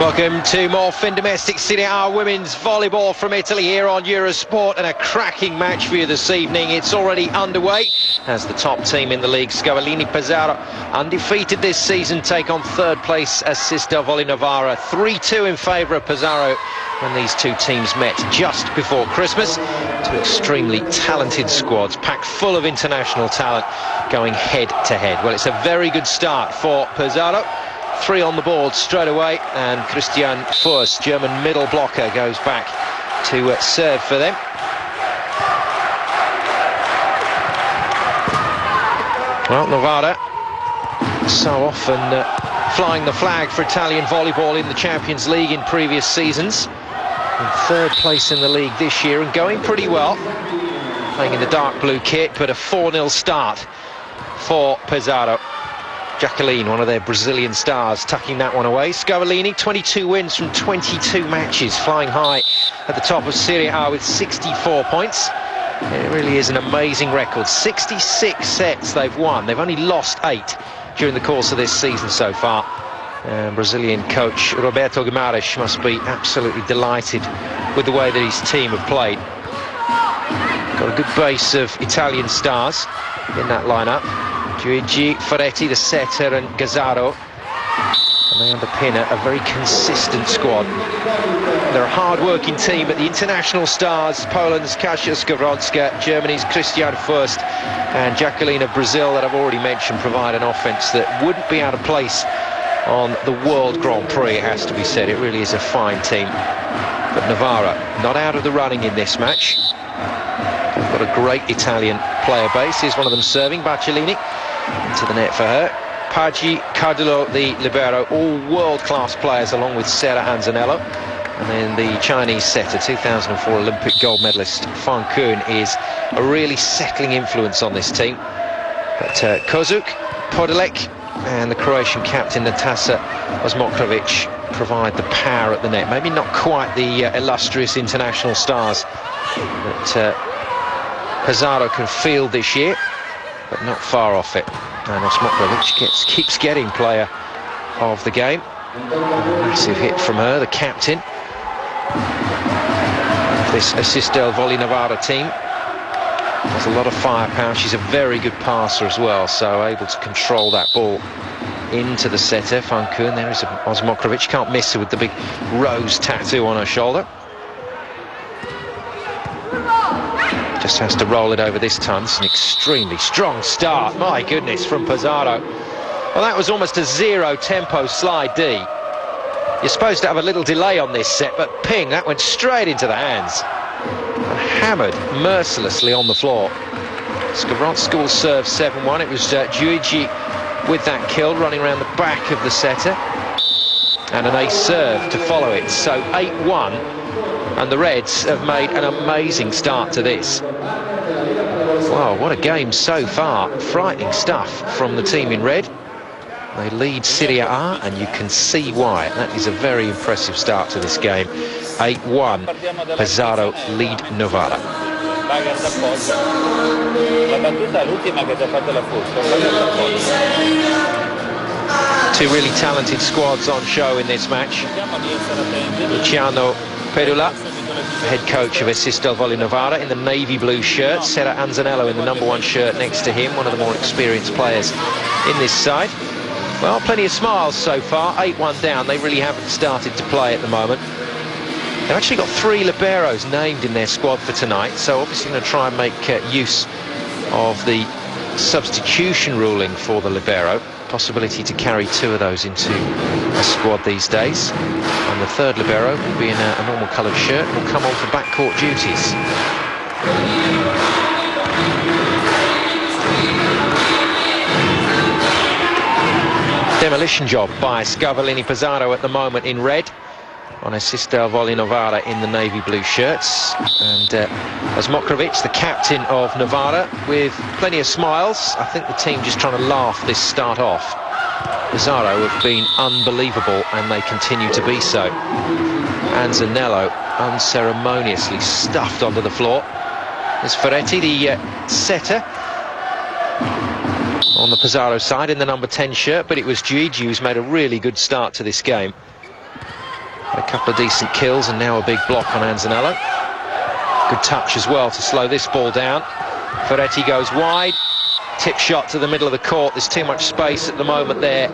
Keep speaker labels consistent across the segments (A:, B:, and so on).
A: Welcome to more fin domestic Serie A women's volleyball from Italy here on Eurosport, and a cracking match for you this evening. It's already underway as the top team in the league, Pesaro, undefeated this season, take on third place Assist del Volley Novara. 3-2 in favour of Pesaro when these two teams met just before Christmas. Two extremely talented squads, packed full of international talent, going head to head. Well, it's a very good start for Pesaro. 3 on the board straight away, and Christian Fürst, German middle blocker, goes back to serve for them. Well, Novara, so often flying the flag for Italian volleyball in the Champions League in previous seasons. In third place in the league this year and going pretty well. Playing in the dark blue kit, but a 4-0 start for Pesaro. Jacqueline, one of their Brazilian stars, tucking that one away. Scavolini, 22 wins from 22 matches, flying high at the top of Serie A with 64 points. It really is an amazing record. 66 sets they've won. They've only lost 8 during the course of this season so far. Brazilian coach Roberto Guimarães must be absolutely delighted with the way that his team have played. Got a good base of Italian stars in that lineup. Luigi Ferretti, the setter, and Gazzaro, and they underpin a very consistent squad. They're a hard-working team, but the international stars, Poland's Kasia Skowronska, Germany's Christian Fürst, and Jacqueline of Brazil, that I've already mentioned, provide an offence that wouldn't be out of place on the World Grand Prix, it has to be said. It really is a fine team. But Novara, not out of the running in this match. They've got a great Italian player base. Here's one of them serving, Barcellini. Into the net for her. Paggi, Cardullo, the libero, all world-class players, along with Sarah Anzanello. And then the Chinese setter, 2004 Olympic gold medalist Fan Kuhn, is a really settling influence on this team. But Kozuk, Podolek, and the Croatian captain Nataša Osmokrović provide the power at the net. Maybe not quite the illustrious international stars that Pesaro can field this year, but not far off it. And Osmokrović keeps getting player of the game. Massive hit from her, the captain of this Assist del Volley Novara team. Has a lot of firepower. She's a very good passer as well, so able to control that ball into the setter, Fan Kuhn. There is Osmokrović, can't miss her with the big rose tattoo on her shoulder. Just has to roll it over this time. It's an extremely strong start, my goodness, from Pesaro. Well, that was almost a zero-tempo slide D. You're supposed to have a little delay on this set, but ping, that went straight into the hands. And hammered mercilessly on the floor. Skowronska will serve 7-1. It was Giuigi with that kill, running around the back of the setter. And an ace serve to follow it. So 8-1. And the Reds have made an amazing start to this. Wow, what a game so far. Frightening stuff from the team in red. They lead Serie A, and you can see why. That is a very impressive start to this game. 8-1, Pesaro lead Novara. Two really talented squads on show in this match. Luciano Pedula, head coach of Assist del Volley Novara, in the navy blue shirt. Sarah Anzanello in the #1 shirt next to him, one of the more experienced players in this side. Well, plenty of smiles so far. 8-1 down. They really haven't started to play at the moment. They've actually got 3 liberos named in their squad for tonight, so obviously going to try and make use of the substitution ruling for the libero. Possibility to carry 2 of those into a squad these days. And the third libero will be in a normal coloured shirt and will come on for backcourt duties. Demolition job by Scavolini Pesaro at the moment in red, on Assist del Volley Novara in the navy blue shirts. And Osmokrović, the captain of Novara, with plenty of smiles. I think the team just trying to laugh this start off. Pesaro have been unbelievable, and they continue to be so. Anzanello unceremoniously stuffed onto the floor. There's Ferretti, the setter, on the Pesaro side in the #10 shirt, but it was Gigi who's made a really good start to this game. A couple of decent kills and now a big block on Anzanello. Good touch as well to slow this ball down. Ferretti goes wide. Tip shot to the middle of the court. There's too much space at the moment there.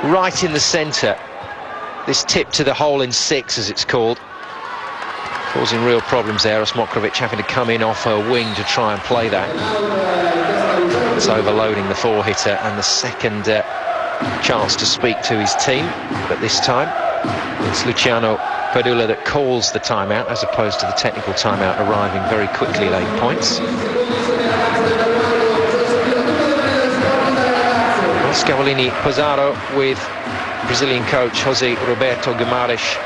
A: Right in the centre. This tip to the hole in 6, as it's called. Causing real problems there. Osmokrovic having to come in off her wing to try and play that. It's overloading the 4-hitter, and the second chance to speak to his team. But this time, it's Luciano Padula that calls the timeout, as opposed to the technical timeout arriving very quickly late points. Scavolini Pesaro with Brazilian coach Jose Roberto Guimarães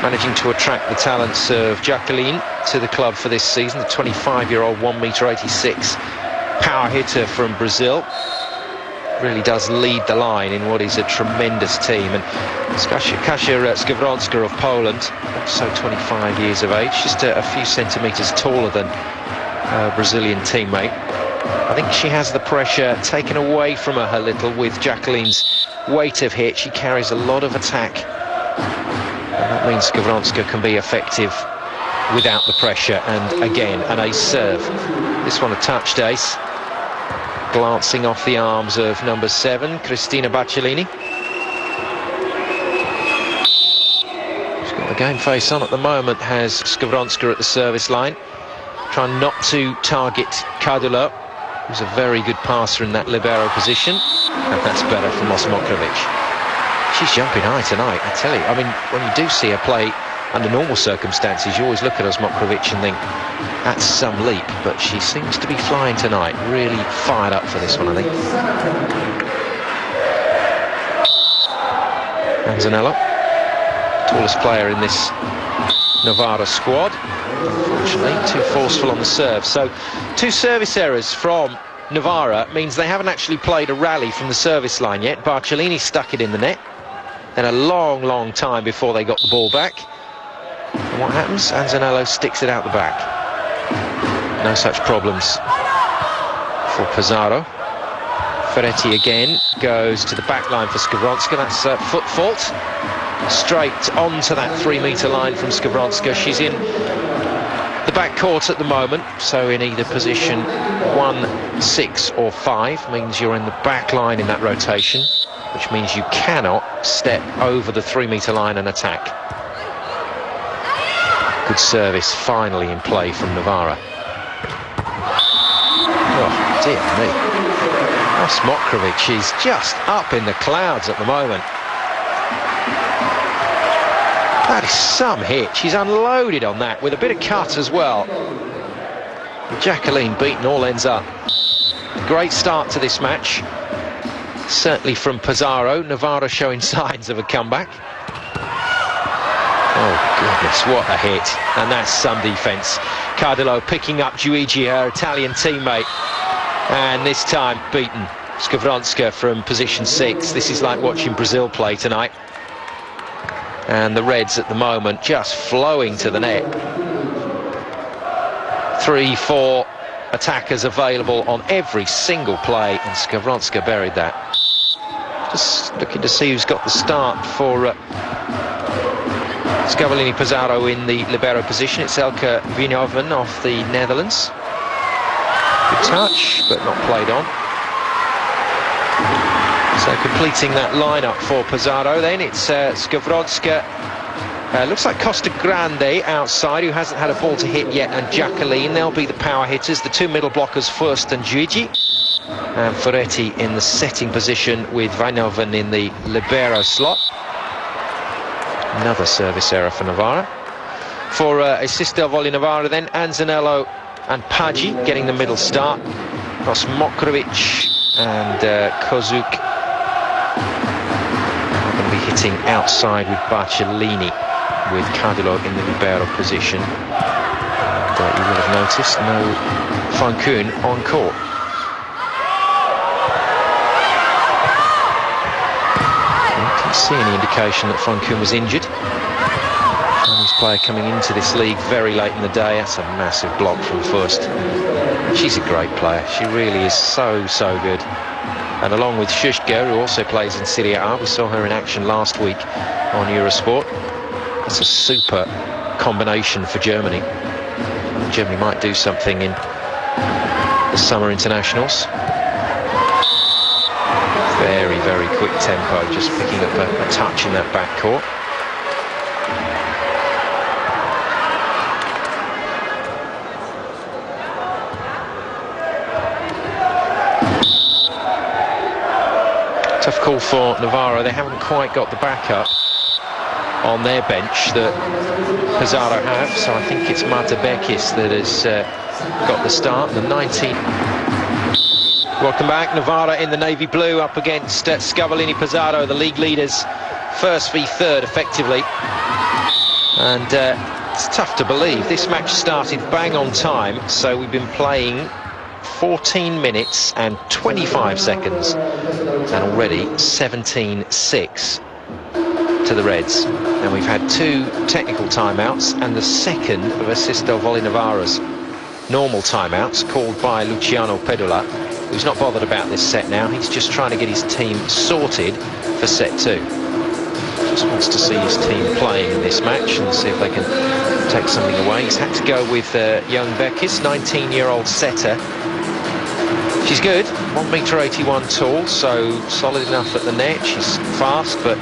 A: managing to attract the talents of Jacqueline to the club for this season. The 25-year-old 1m86 power hitter from Brazil really does lead the line in what is a tremendous team. And Kasia Skowronska of Poland, also 25 years of age, just a few centimetres taller than her Brazilian teammate. I think she has the pressure taken away from her a little with Jacqueline's weight of hit. She carries a lot of attack, and that means Skowronska can be effective without the pressure. And again, an ace serve. This one a touched ace, glancing off the arms of number 7, Cristina Baccellini. She's got the game face on at the moment, has Skowronska at the service line, trying not to target Kadula, who's a very good passer in that libero position, and that's better from Osmokrovic. She's jumping high tonight, I tell you. I mean, when you do see her play under normal circumstances, you always look at Osmokrovic and think, that's some leap, but she seems to be flying tonight. Really fired up for this one, I think. Anzanello, tallest player in this Novara squad. Unfortunately, too forceful on the serve. So, 2 service errors from Novara means they haven't actually played a rally from the service line yet. Baccellini stuck it in the net. Then a long, long time before they got the ball back. And what happens? Anzanello sticks it out the back. No such problems for Pesaro. Ferretti again goes to the back line for Skowronska. That's a foot fault. Straight onto that 3-metre line from Skowronska. She's in the back court at the moment, so in either position 1, 6 or 5 means you're in the back line in that rotation, which means you cannot step over the 3-metre line and attack. Good service finally in play from Novara. Oh dear me, Osmokrovic is just up in the clouds at the moment. That is some hit. She's unloaded on that with a bit of cut as well. Jacqueline beaten all ends up. Great start to this match, certainly from Pesaro. Novara showing signs of a comeback. Oh goodness, what a hit. And that's some defence. Cardillo picking up Giuigi, her Italian teammate, and this time beaten Skowronska from position 6. This is like watching Brazil play tonight. And the Reds at the moment just flowing to the net. 3, 4 attackers available on every single play, and Skowronska buried that. Just looking to see who's got the start for Scavolini Pesaro in the libero position. It's Elke Veenhoven of the Netherlands. Good touch, but not played on. So completing that lineup for Pesaro then, it's Skowronska, looks like Costa Grande outside, who hasn't had a ball to hit yet, and Jacqueline. They'll be the power hitters, the 2 middle blockers first, and Giuigi. And Ferretti in the setting position with Veenhoven in the libero slot. Another service error for Novara. For Assistel Volley Novara then, Anzanello and Paggi getting the middle start. Osmokrovic and Kozuk going to be hitting outside with Baccellini, with Cardillo in the libero position. And you will have noticed no Fankun on court. I didn't see any indication that Fankun was injured. Chinese player coming into this league very late in the day. That's a massive block from first. She's a great player. She really is so good. And along with Schuschke, who also plays in Serie A, we saw her in action last week on Eurosport. That's a super combination for Germany. Germany might do something in the summer internationals. Very, very quick tempo, just picking up a touch in that back court. Tough call for Novara. They haven't quite got the backup on their bench that Pesaro have, so I think it's Marta Bekis that has got the start. The 19. Welcome back. Novara in the navy blue up against Scavolini Pesaro, the league leaders, first v third effectively. And it's tough to believe this match started bang on time, so we've been playing 14 minutes and 25 seconds and already 17-6 to the Reds. And we've had 2 technical timeouts and the second of Assisto Volley Novara's normal timeouts called by Luciano Pedula, who's not bothered about this set now. He's just trying to get his team sorted for set 2. Just wants to see his team playing in this match and see if they can take something away. He's had to go with young Bekis, 19-year-old setter. She's good, 1.81 m tall, so solid enough at the net. She's fast, but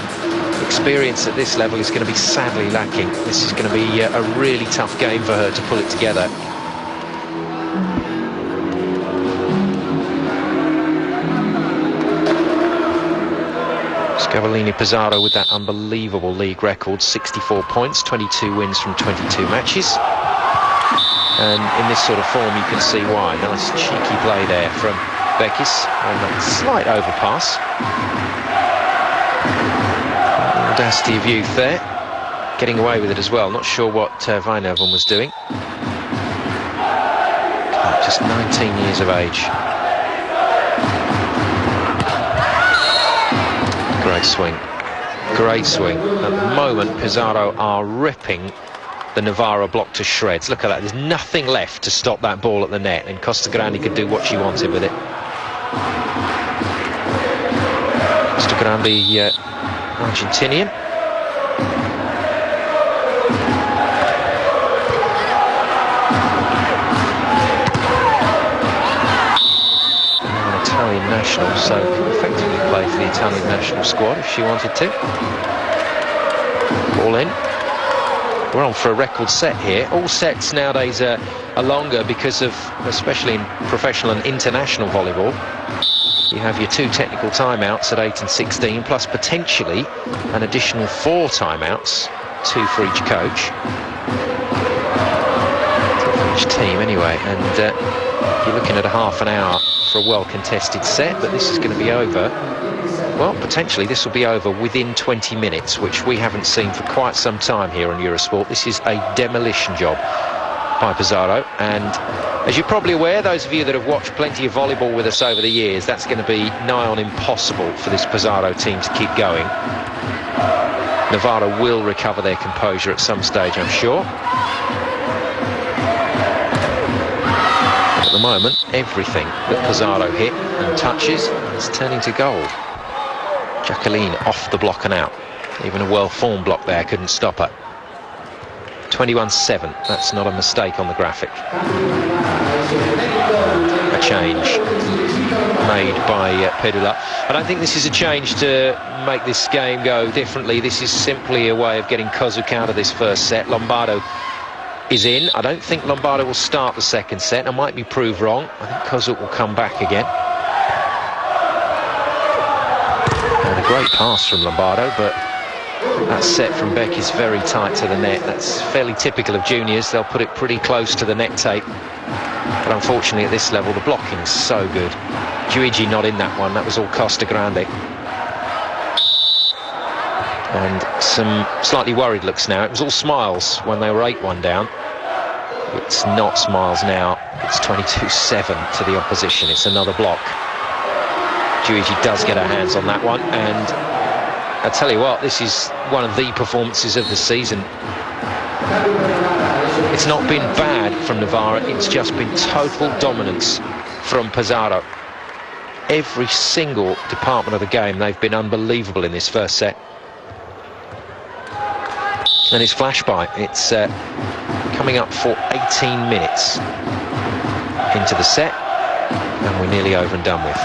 A: experience at this level is going to be sadly lacking. This is going to be a really tough game for her to pull it together. Scavolini Pesaro with that unbelievable league record, 64 points, 22 wins from 22 matches. And in this sort of form you can see why. Nice cheeky play there from Bekis on that slight overpass. Audacity of youth there, getting away with it as well. Not sure what Weinerven was doing. Just 19 years of age. Great swing. Great swing. At the moment, Pesaro are ripping the Novara block to shreds. Look at that. There's nothing left to stop that ball at the net, and Costagrande could do what she wanted with it. Costagrande, Argentinian. An Italian national, so effectively play for the Italian national squad if she wanted to. Ball in. We're on for a record set here. All sets nowadays are longer because of, especially in professional and international volleyball, you have your 2 technical timeouts at 8 and 16, plus potentially an additional 4 timeouts, 2 for each coach. 2 for each team anyway, and you're looking at a half an hour for a well-contested set, but this is going to be over. Well, potentially this will be over within 20 minutes, which we haven't seen for quite some time here on Eurosport. This is a demolition job by Pesaro, and as you're probably aware, those of you that have watched plenty of volleyball with us over the years, that's going to be nigh on impossible for this Pesaro team to keep going. Novara will recover their composure at some stage, I'm sure. At the moment, everything that Pesaro hit and touches is turning to gold. Jacqueline off the block and out. Even a well-formed block there couldn't stop her. 21-7, that's not a mistake on the graphic. A change made by Pedula. I don't think this is a change to make this game go differently. This is simply a way of getting Kozuk out of this first set. Lombardo is in. I don't think Lombardo will start the second set. I might be proved wrong. I think Kozuk will come back again. And a great pass from Lombardo, but that set from Beck is very tight to the net. That's fairly typical of juniors. They'll put it pretty close to the net tape. But unfortunately at this level the blocking's so good. Giuigi not in that one. That was all Costagrande. And some slightly worried looks now. It was all smiles when they were 8-1 down. It's not smiles now. It's 22-7 to the opposition. It's another block. Giuigi does get her hands on that one, and I tell you what, this is one of the performances of the season. It's not been bad from Novara, it's just been total dominance from Pesaro. every single department of the game. They've been unbelievable in this first set. And it's flash by. It's coming up for 18 minutes into the set, and we're nearly over and done with.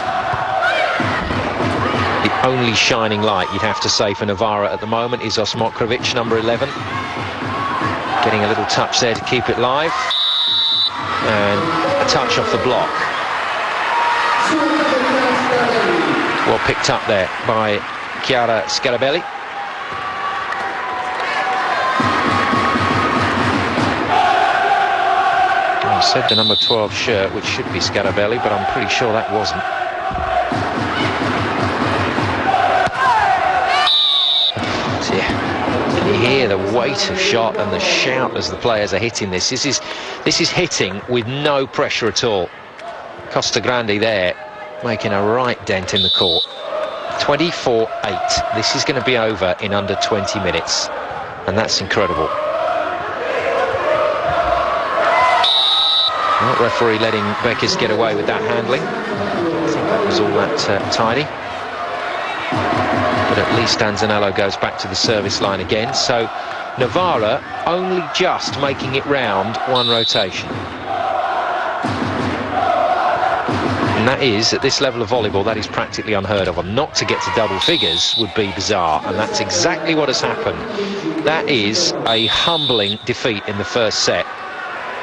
A: The only shining light, you'd have to say, for Novara at the moment is Osmokrovic, number 11. Getting a little touch there to keep it live. And a touch off the block. Well picked up there by Chiara Scarabelli. I said the number 12 shirt, which should be Scarabelli, but I'm pretty sure that wasn't. Can you hear the weight of shot and the shout as the players are hitting this? This is hitting with no pressure at all. Costa Grande there, making a right dent in the court. 24-8. This is going to be over in under 20 minutes, and that's incredible. Well, referee letting Beckers get away with that handling. I think that was all that tidy. But at least Anzanello goes back to the service line again. So Novara only just making it round one rotation. And that is, at this level of volleyball, that is practically unheard of. And not to get to double figures would be bizarre. And that's exactly what has happened. That is a humbling defeat in the first set.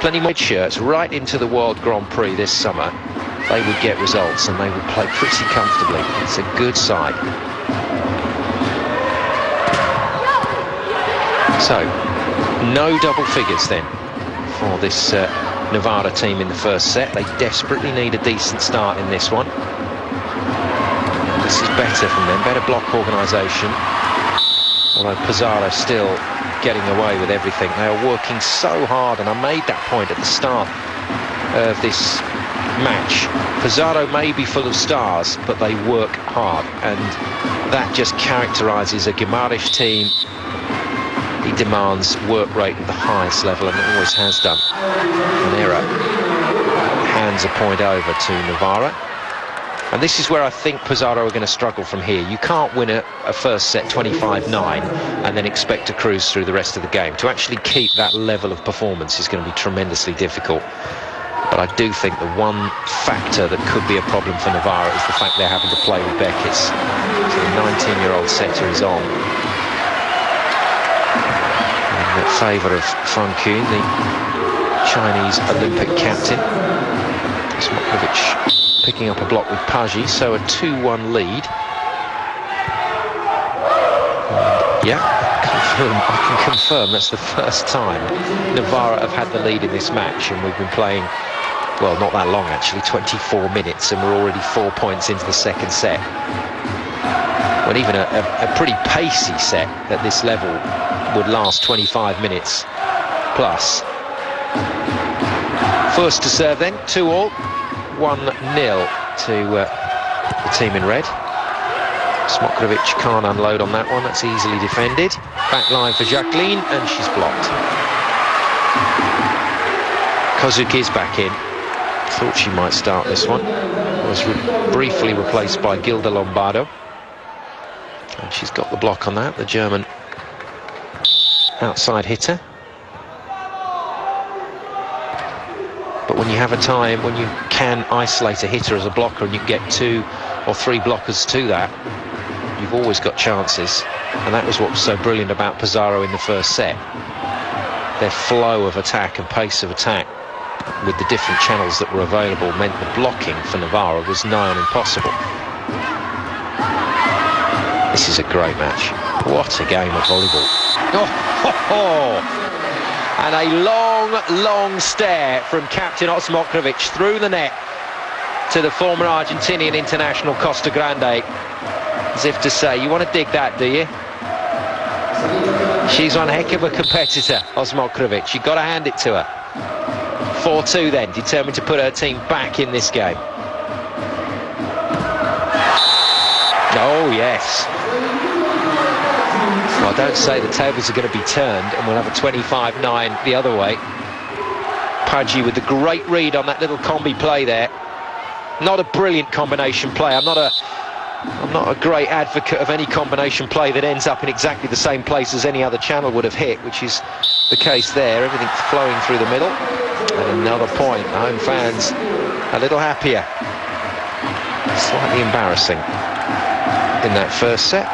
A: Plenty more shirts right into the World Grand Prix this summer. They would get results and they would play pretty comfortably. It's a good side. So, no double figures then for this Novara team in the first set. They desperately need a decent start in this one. This is better from them, better block organisation. Although Pesaro still getting away with everything. They are working so hard, and I made that point at the start of this match. Pesaro may be full of stars, but they work hard, and that just characterises a Guimaraes team. He demands work rate at the highest level, and it always has done. Manera hands a point over to Novara. And this is where I think Pesaro are going to struggle from here. You can't win a first set 25-9 and then expect to cruise through the rest of the game. To actually keep that level of performance is going to be tremendously difficult. But I do think the one factor that could be a problem for Novara is the fact they're having to play with Beckers. So the 19-year-old setter is on. In favour of Fan Kuhn, the Chinese Olympic captain. Smokrovic picking up a block with Paggi, so a 2-1 lead. And yeah, I can confirm that's the first time Novara have had the lead in this match, and we've been playing, well, not that long actually, 24 minutes, and we're already 4 points into the second set. When even a pretty pacey set at this level would last 25 minutes plus. First to serve then, 2-all. 1-0 to the team in red. Smokrovic can't unload on that one, that's easily defended. Back line for Jacqueline, and she's blocked. Kozuki's back in. Thought she might start this one. Was briefly replaced by Gilda Lombardo. And she's got the block on that, the German outside hitter. But when you have a time when you can isolate a hitter as a blocker and you can get 2 or 3 blockers to that, you've always got chances. And that was what was so brilliant about Pesaro in the first set. Their flow of attack and pace of attack with the different channels that were available meant the blocking for Novara was nigh on impossible. This is a great match. What a game of volleyball. Oh. And a long stare from Captain Osmokrovic through the net to the former Argentinian international Costa Grande, as if to say, you want to dig that, do you? She's one heck of a competitor, Osmokrovic. You've got to hand it to her. 4-2 then, determined to put her team back in this game. Oh, yes. Well, don't say the tables are going to be turned and we'll have a 25-9 the other way. Paggi with the great read on that little combi play there. Not a brilliant combination play. I'm not a great advocate of any combination play that ends up in exactly the same place as any other channel would have hit, which is the case there. Everything flowing through the middle. And another point. The home fans a little happier. Slightly embarrassing in that first set.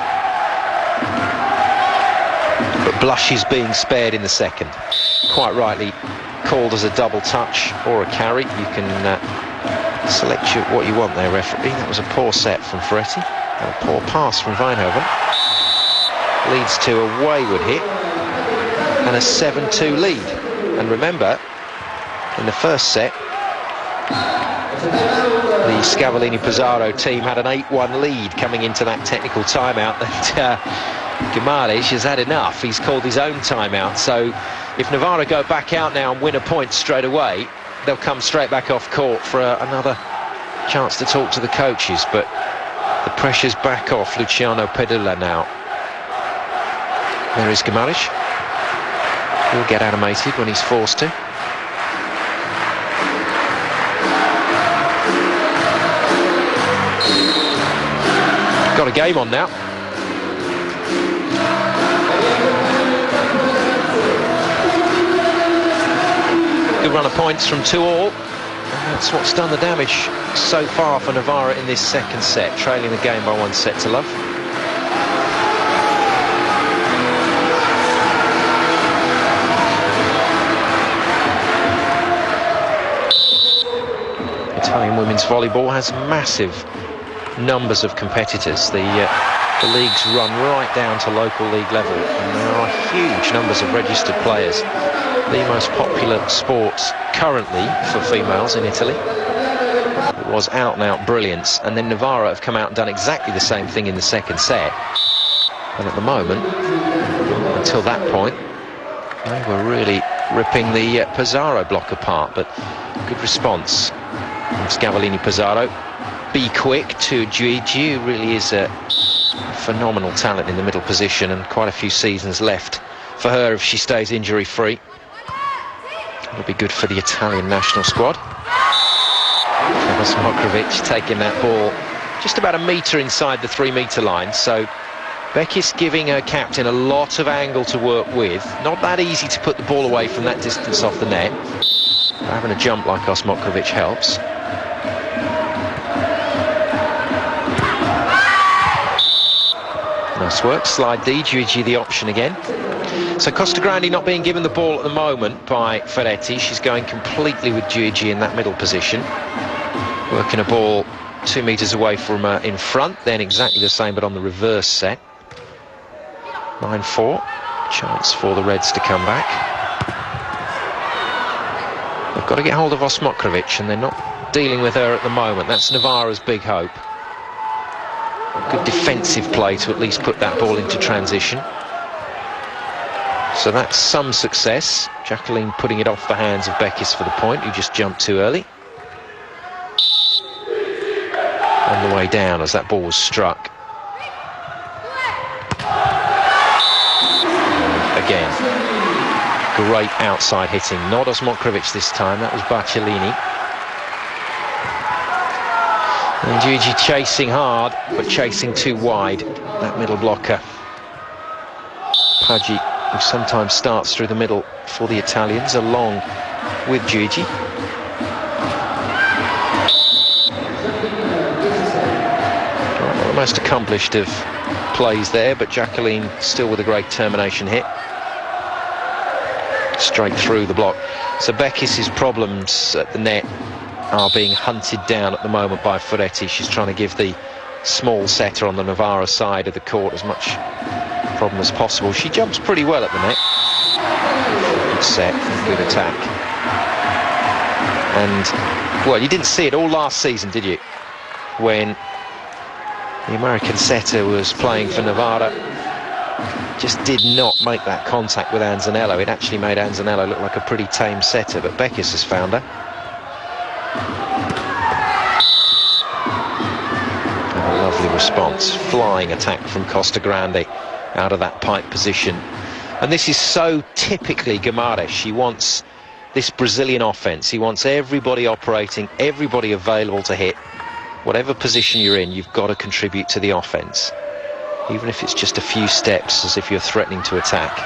A: But blushes being spared in the second. Quite rightly called as a double touch or a carry. You can select what you want there, referee. That was a poor set from Ferretti. And a poor pass from Wijnhoven. Leads to a wayward hit and a 7-2 lead. And remember, in the first set, the Scavallini-Pesaro team had an 8-1 lead coming into that technical timeout, and Guimaraes has had enough. He's called his own timeout. So if Novara go back out now and win a point straight away, they'll come straight back off court for another chance to talk to the coaches. But the pressure's back off Luciano Pedula now. There is Guimaraes. He'll get animated when he's forced to. Got a game on now. Good run of points from 2-all. And that's what's done the damage so far for Novara in this second set, trailing the game by 1-0. Italian women's volleyball has massive numbers of competitors. The leagues run right down to local league level, and there are huge numbers of registered players. The most popular sport currently for females in Italy. It was out-and-out brilliance, and then Novara have come out and done exactly the same thing in the second set. And at the moment, until that point, they were really ripping the Pesaro block apart. But good response from Scavallini-Pesaro. Be quick to Gigi, who really is a phenomenal talent in the middle position, and quite a few seasons left for her if she stays injury-free. It'll be good for the Italian national squad. Mokrovic taking that ball just about a metre inside the 3-metre line, so Bekis giving her captain a lot of angle to work with. Not that easy to put the ball away from that distance off the net. Having a jump like Osmokrovic helps. Nice work, slide D, Gigi the option again. So Costagrande not being given the ball at the moment by Ferretti. She's going completely with Gigi in that middle position. Working a ball 2 metres away from her in front, then exactly the same but on the reverse set. 9-4, chance for the Reds to come back. They've got to get hold of Osmokrovic, and they're not dealing with her at the moment. That's Novara's big hope. Good defensive play to at least put that ball into transition. So that's some success. Jacqueline putting it off the hands of Bekis for the point, who just jumped too early. On the way down as that ball was struck. Again, great outside hitting. Not Osmokrovic this time, that was Barcellini. And Gigi chasing hard, but chasing too wide. That middle blocker. Paggi, who sometimes starts through the middle for the Italians, along with Gigi. Not the most accomplished of plays there, but Jacqueline still with a great termination hit. Straight through the block. So Bekis' problems at the net are being hunted down at the moment by Ferretti. She's trying to give the small setter on the Novara side of the court as much problem as possible. She jumps pretty well at the net. Good set, good attack. And, well, you didn't see it all last season, did you? When the American setter was playing for Novara, just did not make that contact with Anzanello. It actually made Anzanello look like a pretty tame setter, but Bekis has found her. And a lovely response. Flying attack from Costagrande out of that pipe position. And this is so typically Guimaraes. He wants this Brazilian offense. He wants everybody operating, everybody available to hit. whatever position you're in, you've got to contribute to the offence, even if it's just a few steps, as if you're threatening to attack.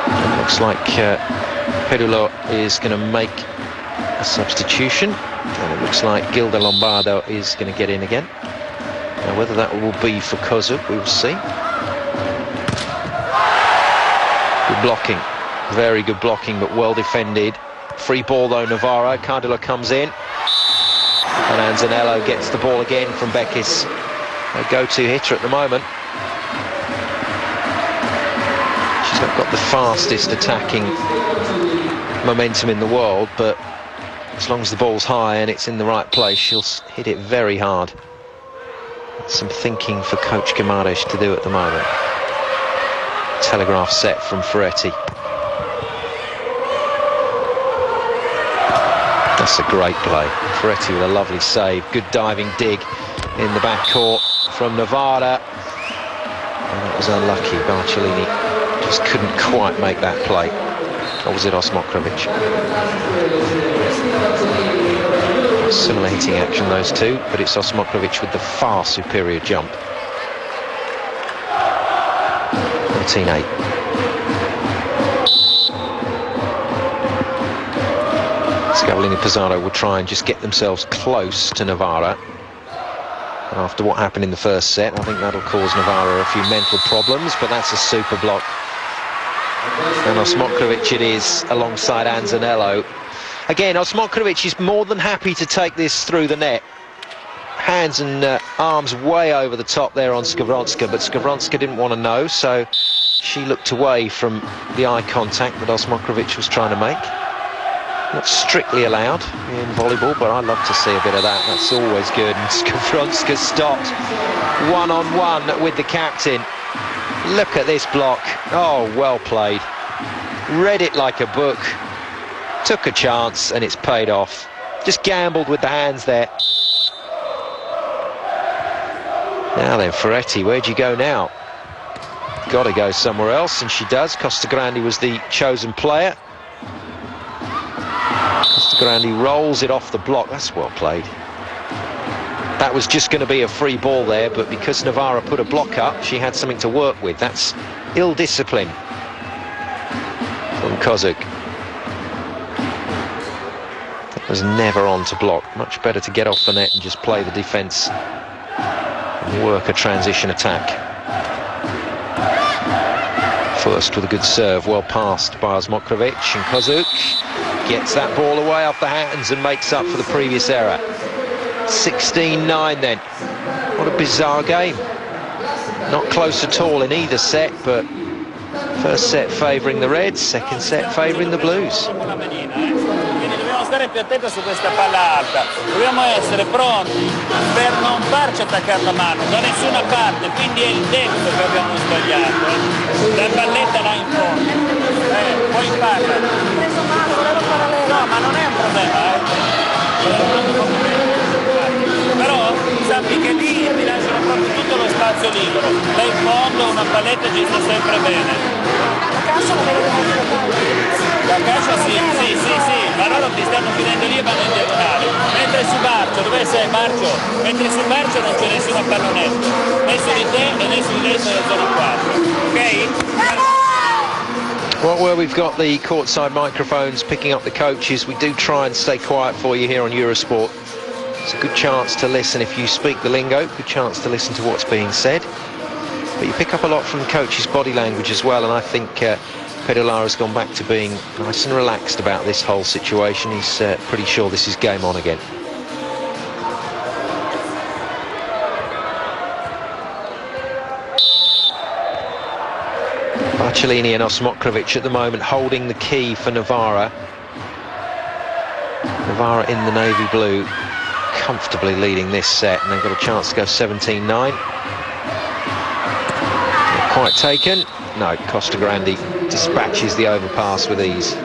A: It looks like Pesaro is going to make a substitution, and it looks like Gilda Lombardo is going to get in again. Now, whether that will be for Kozuk, we will see. Good blocking, very good blocking, but well defended. Free ball though, Novara. Cardula comes in, and Anzanello gets the ball again from Bekis. A go-to hitter at the moment. She's not got the fastest attacking momentum in the world, but as long as the ball's high and it's in the right place, she'll hit it very hard. Some thinking for Coach Guimaraes to do at the moment. Telegraph set from Ferretti. That's a great play. Ferretti with a lovely save. Good diving dig in the back court from Novara. And that was unlucky. Barcellini just couldn't quite make that play. Or was it Osmokrovic? Similar hitting action, those two, but it's Osmokrovic with the far superior jump. 13-8. Scavolini Pesaro will try and just get themselves close to Novara. After what happened in the first set, I think that'll cause Novara a few mental problems, but that's a super block. And Osmokrovic it is, alongside Anzanello. Again, Osmokrovic is more than happy to take this through the net. Hands and arms way over the top there on Skowronska, but Skowronska didn't want to know, so she looked away from the eye contact that Osmokrovic was trying to make. Not strictly allowed in volleyball, but I love to see a bit of that. That's always good. And Skowronska stopped one-on-one with the captain. Look at this block. Oh, well played. Read it like a book. Took a chance and it's paid off. Just gambled with the hands there. Now then, Ferretti, where'd you go now? Got to go somewhere else, and she does. Costagrande was the chosen player. Costagrande rolls it off the block. That's well played. That was just going to be a free ball there, but because Novara put a block up, she had something to work with. That's ill discipline from Kozuk. That was never on to block. Much better to get off the net and just play the defence and work a transition attack. First with a good serve, well passed by Osmokrovic, and Kozuk gets that ball away off the hands and makes up for the previous error. 16-9 then. What a bizarre game. Not close at all in either set, but first set favouring the Reds, second set favouring the Blues.
B: Stare più attento su questa palla alta, dobbiamo essere pronti per non farci attaccare la mano da nessuna parte, quindi è il debito che abbiamo sbagliato. La palletta là in fondo, poi in palla. No, ma non è un problema, però sappi che lì ti lasciano proprio tutto lo spazio libero, là in fondo una palletta ci sta sempre bene. La caccia sì, ma loro ti stanno chiudendo lì e vanno in diagonale. Mentre su Marcio, dove sei Marcio? Mentre su Marcio non c'è nessuna pallonetta, né su di te e né su di lei nella zona 4, ok?
A: Well, where we've got the courtside microphones picking up the coaches, we do try and stay quiet for you here on Eurosport. It's a good chance to listen if you speak the lingo, good chance to listen to what's being said. But you pick up a lot from the coach's body language as well, and I think Pesaro has gone back to being nice and relaxed about this whole situation. He's pretty sure this is game on again. Barcellini and Osmokrovic at the moment holding the key for Novara. Novara in the navy blue, comfortably leading this set, and they've got a chance to go 17-9. Not quite taken. No, Costagrande dispatches the overpass with ease.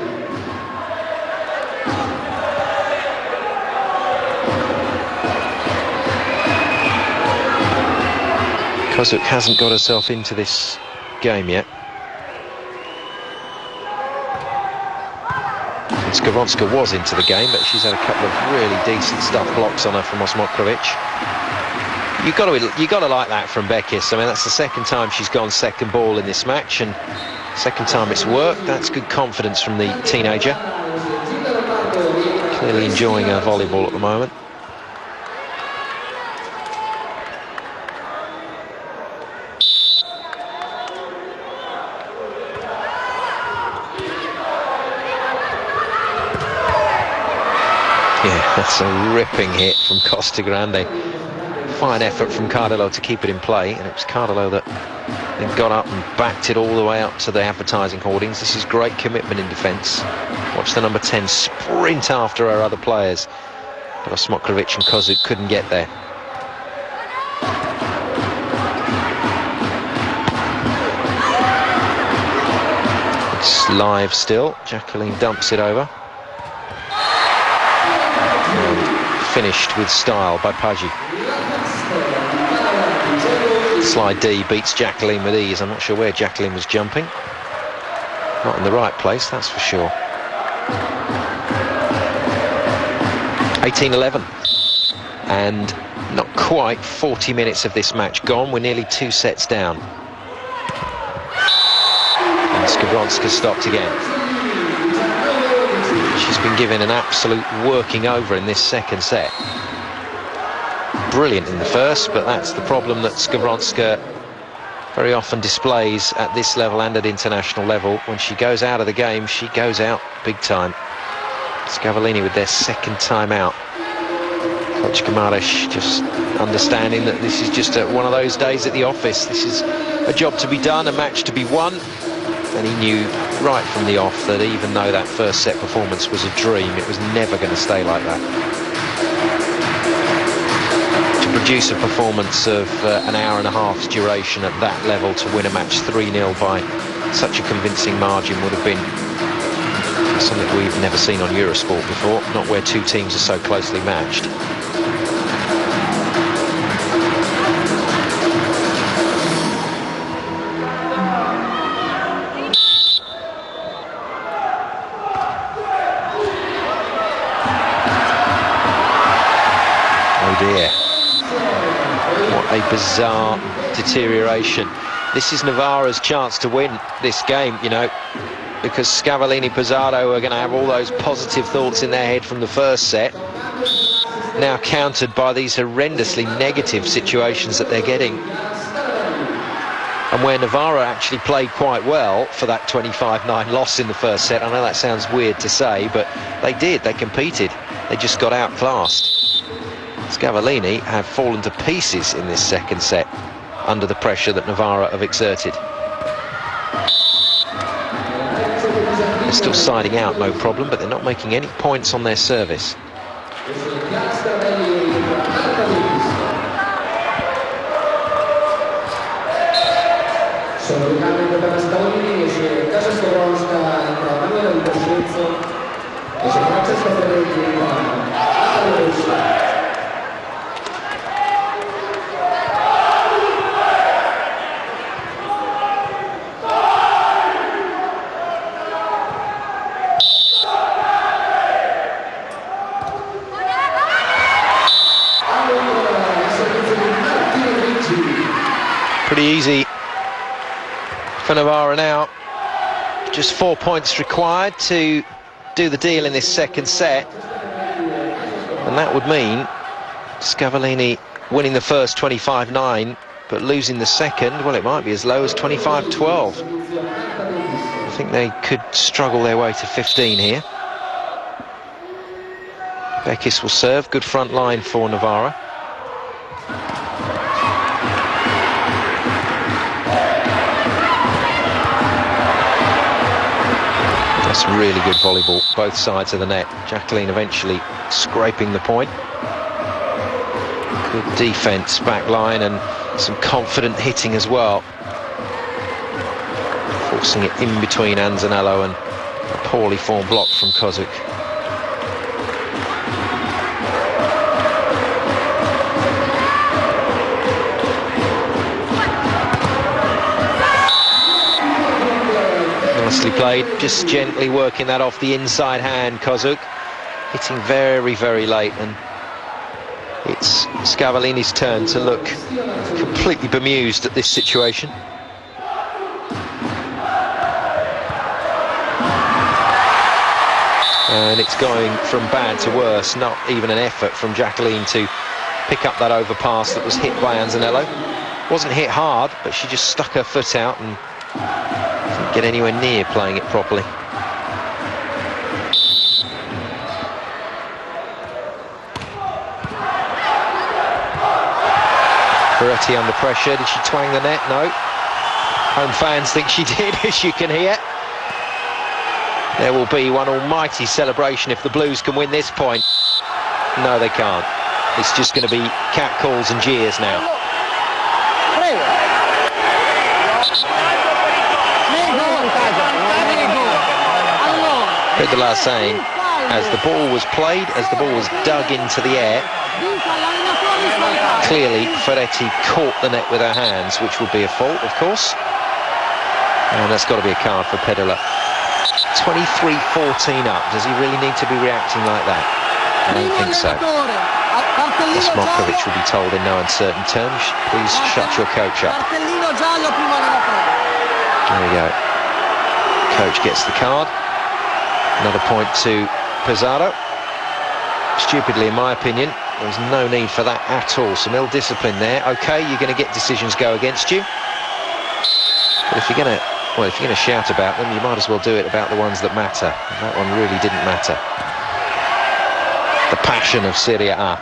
A: Kozuk hasn't got herself into this game yet. Skowronska was into the game, but she's had a couple of really decent stuff blocks on her from Osmokrovic. You got to like that from Bekis. I mean, that's the second time she's gone second ball in this match, and second time it's worked. That's good confidence from the teenager. Clearly enjoying her volleyball at the moment. Yeah, that's a ripping hit from Costa Grande. Fine effort from Cardillo to keep it in play, and it was Cardillo that then got up and backed it all the way up to the advertising hoardings. This is great commitment in defence. Watch the number 10 sprint after her other players, but Osmokrovic and Kozuk couldn't get there. It's live still. Jacqueline dumps it over. And finished with style by Paggi. Slide D beats Jacqueline with ease. I'm not sure where Jacqueline was jumping. Not in the right place, that's for sure. 18-11. And not quite 40 minutes of this match gone. We're nearly 2 sets down. And Skowronska stopped again. She's been given an absolute working over in this second set. Brilliant in the first, but that's the problem that Skowronska very often displays at this level and at international level. When she goes out of the game, she goes out big time. Scavallini with their second time out. Coach Kamarish just understanding that this is just one of those days at the office. This is a job to be done, a match to be won. And he knew right from the off that even though that first set performance was a dream, it was never going to stay like that. Produce a performance of an hour and a half's duration at that level to win a match 3-0 by such a convincing margin would have been something we've never seen on Eurosport before, not where two teams are so closely matched. Oh dear. A bizarre deterioration. This is Novara's chance to win this game, you know, because Scavallini Pesaro are going to have all those positive thoughts in their head from the first set, now countered by these horrendously negative situations that they're getting. And where Novara actually played quite well for that 25-9 loss in the first set, I know that sounds weird to say, but they did, they competed, they just got outclassed. Scavallini have fallen to pieces in this second set under the pressure that Novara have exerted. They're still siding out, no problem, but they're not making any points on their service. Pretty easy for Novara now. Just 4 points required to do the deal in this second set. And that would mean Scavallini winning the first 25-9, but losing the second, well, it might be as low as 25-12. I think they could struggle their way to 15 here. Bekis will serve. Good front line for Novara. That's really good volleyball, both sides of the net. Jacqueline eventually scraping the point. Good defence, back line, and some confident hitting as well. Forcing it in between Anzanello and a poorly formed block from Kozuk. Nicely played, just gently working that off the inside hand, Kozuk. Hitting very, very late, and it's Scavolini's turn to look completely bemused at this situation. And it's going from bad to worse. Not even an effort from Jacqueline to pick up that overpass that was hit by Anzanello. Wasn't hit hard, but she just stuck her foot out and didn't get anywhere near playing it properly. Ferretti under pressure. Did she twang the net? No. Home fans think she did, as you can hear. There will be one almighty celebration if the Blues can win this point. No, they can't. It's just going to be cat calls and jeers now. Heard the last saying, as the ball was played, as the ball was dug into the air, clearly Ferretti caught the net with her hands, which would be a fault, of course. And that's got to be a card for Pedola. 23-14 up. Does he really need to be reacting like that? I don't think so. Osmokovic will be told in no uncertain terms, please shut your coach up. There we go. Coach gets the card. Another point to Pesaro. Stupidly, in my opinion, there was no need for that at all. Some ill-discipline there. OK, you're going to get decisions go against you. But if you're going to shout about them, you might as well do it about the ones that matter. And that one really didn't matter. The passion of Serie A.